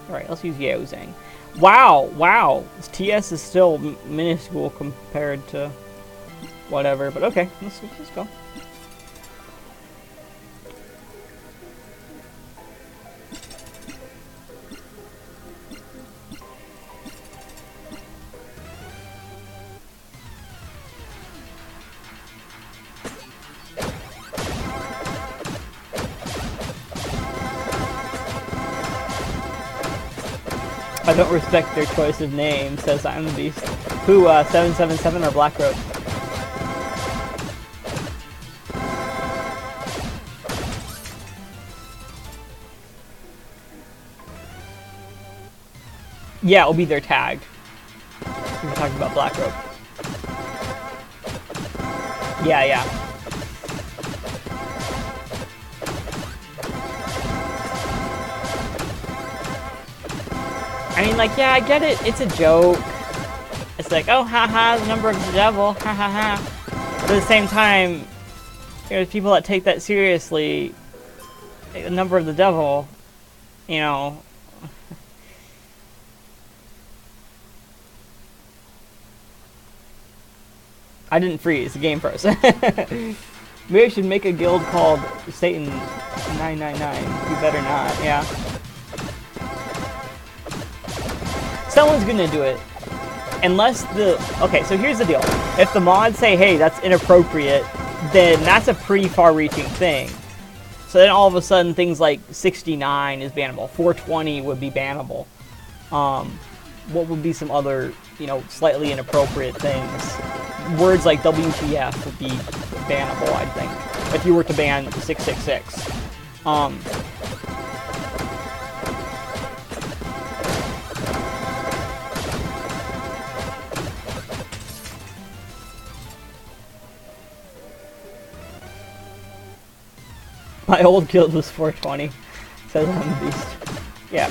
A: Alright, let's use Yao Zhang. Wow, wow. This TS is still minuscule compared to whatever, but okay, let's go. I don't respect their choice of name, says I'm the Beast. Who, 777 or Black Rope? Yeah, it'll be their tag. We were talking about Black Rope. Yeah, yeah. I mean, like, yeah, I get it. It's a joke. It's like, oh, haha, the number of the devil, ha ha ha. But at the same time, there's people that take that seriously. The number of the devil, you know. I didn't freeze. The game froze. Maybe I should make a guild called Satan 999. You better not. Yeah. Someone's gonna do it. Unless the... Okay, so here's the deal. If the mods say, hey, that's inappropriate, then that's a pretty far-reaching thing. So then all of a sudden things like 69 is bannable. 420 would be bannable. What would be some other, you know, slightly inappropriate things? Words like WTF would be bannable, I think. If you were to ban 666. My old guild was 420, says I'm the Beast. Yeah.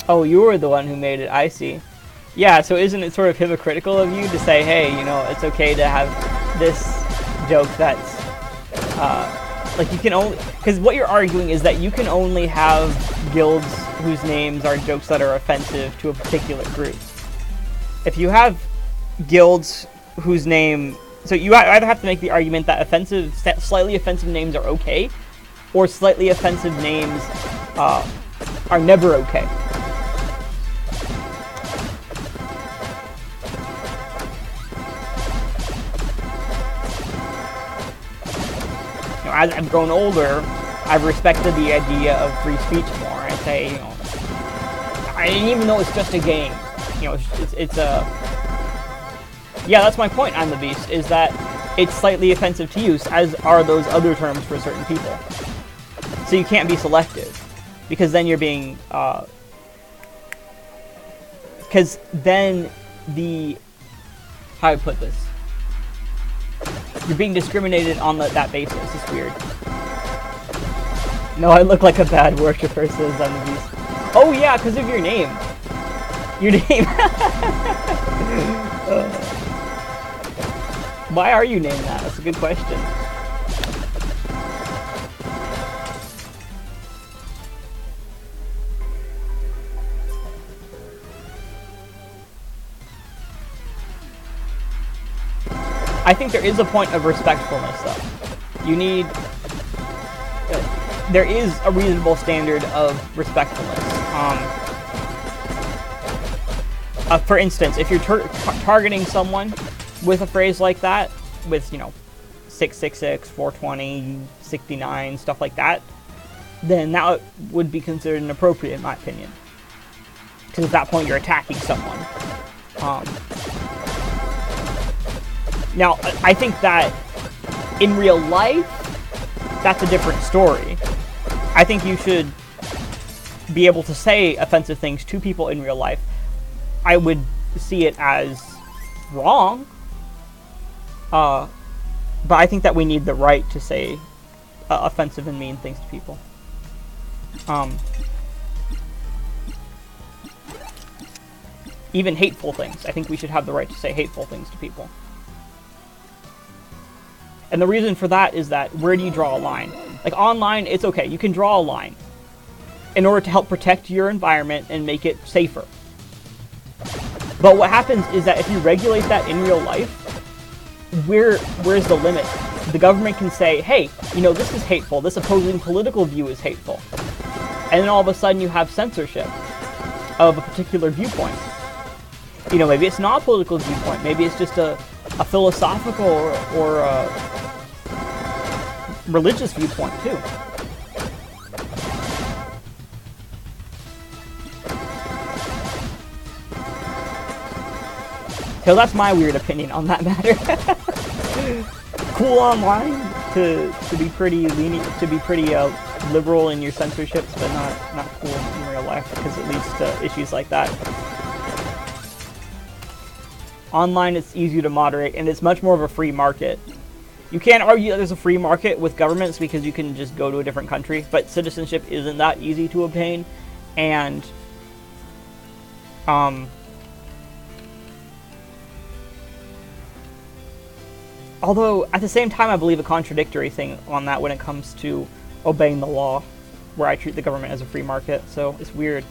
A: Oh, you were the one who made it, I see. Yeah, so isn't it sort of hypocritical of you to say, hey, you know, it's okay to have this joke that's, like you can only, because what you're arguing is that you can only have guilds whose names are jokes that are offensive to a particular group. If you have guilds whose name, so you either have to make the argument that offensive, slightly offensive names are okay, or slightly offensive names are never okay. As I've grown older, I've respected the idea of free speech more. I say, you know, and even though it's just a game, you know, it's a... Yeah, that's my point, I'm the Beast, is that it's slightly offensive to use, as are those other terms for certain people. So you can't be selective, because then you're being... because then the... How do I put this? You're being discriminated on that basis. It's weird. No, I look like a bad worshiper, says I'm the Beast. Oh yeah, because of your name. Your name. Why are you named that? That's a good question. I think there is a point of respectfulness, though. You need... there is a reasonable standard of respectfulness. For instance, if you're targeting someone with a phrase like that, with, you know, 666, 420, 69, stuff like that, then that would be considered inappropriate, in my opinion. Because at that point, you're attacking someone. Now, I think that in real life, that's a different story. I think you should be able to say offensive things to people in real life. I would see it as wrong. But I think that we need the right to say offensive and mean things to people. Even hateful things. I think we should have the right to say hateful things to people. And the reason for that is that, where do you draw a line? Like, online, it's okay. You can draw a line in order to help protect your environment and make it safer. But what happens is that if you regulate that in real life, where's the limit? The government can say, hey, you know, this is hateful. This opposing political view is hateful. And then all of a sudden you have censorship of a particular viewpoint. You know, maybe it's not a political viewpoint. Maybe it's just a philosophical or a religious viewpoint, too. So that's my weird opinion on that matter. Cool online to be pretty lenient, to be pretty liberal in your censorships, but not cool in real life, because it leads to issues like that. Online, it's easier to moderate, and it's much more of a free market. You can't argue that there's a free market with governments because you can just go to a different country, but citizenship isn't that easy to obtain, and although, at the same time, I believe a contradictory thing on that when it comes to obeying the law, where I treat the government as a free market, so it's weird.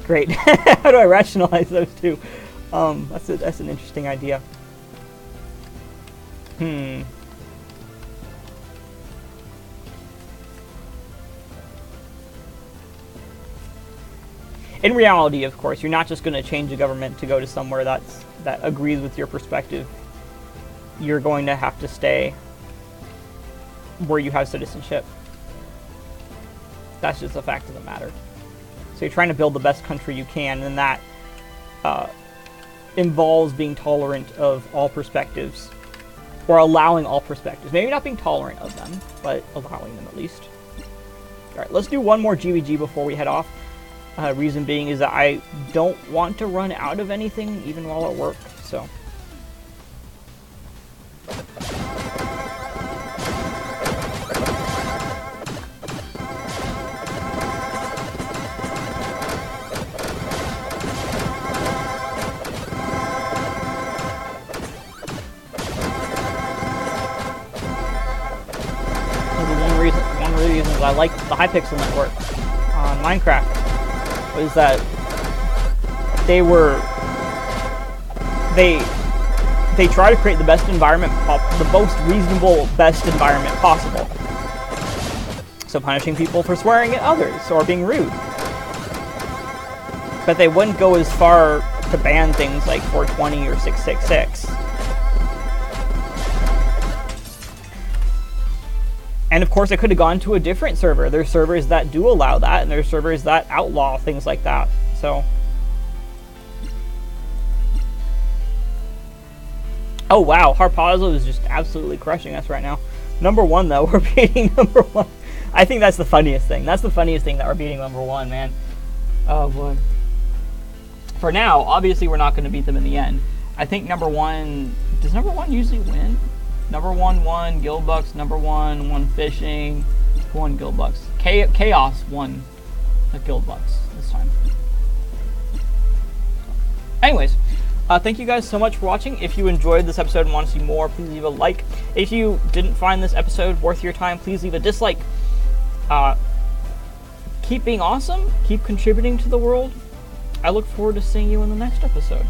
A: Great. How do I rationalize those two? That's an interesting idea. In reality, of course, you're not just going to change the government to go to somewhere that agrees with your perspective. You're going to have to stay where you have citizenship. That's just a fact of the matter. So you're trying to build the best country you can, and that involves being tolerant of all perspectives, or allowing all perspectives. Maybe not being tolerant of them, but allowing them at least. Alright, let's do one more GVG before we head off. Reason being is that I don't want to run out of anything, even while at work, so... One of the reasons I like the Hypixel network on Minecraft was that they try to create the best environment, the most reasonable, best environment possible. So punishing people for swearing at others or being rude. But they wouldn't go as far to ban things like 420 or 666. And of course, it could have gone to a different server. There's servers that do allow that, and there's servers that outlaw things like that. So, oh wow, Harpazzo is just absolutely crushing us right now. Number one, though, we're beating number one. I think that's the funniest thing. That's the funniest thing, that we're beating number one, man. Oh boy. For now, obviously, we're not going to beat them in the end. I think number one. Does number one usually win? Number one won Guildbucks, number one won Fishing, won Guildbucks. Chaos won the Guildbucks this time. Anyways, thank you guys so much for watching. If you enjoyed this episode and want to see more, please leave a like. If you didn't find this episode worth your time, please leave a dislike. Keep being awesome, keep contributing to the world. I look forward to seeing you in the next episode.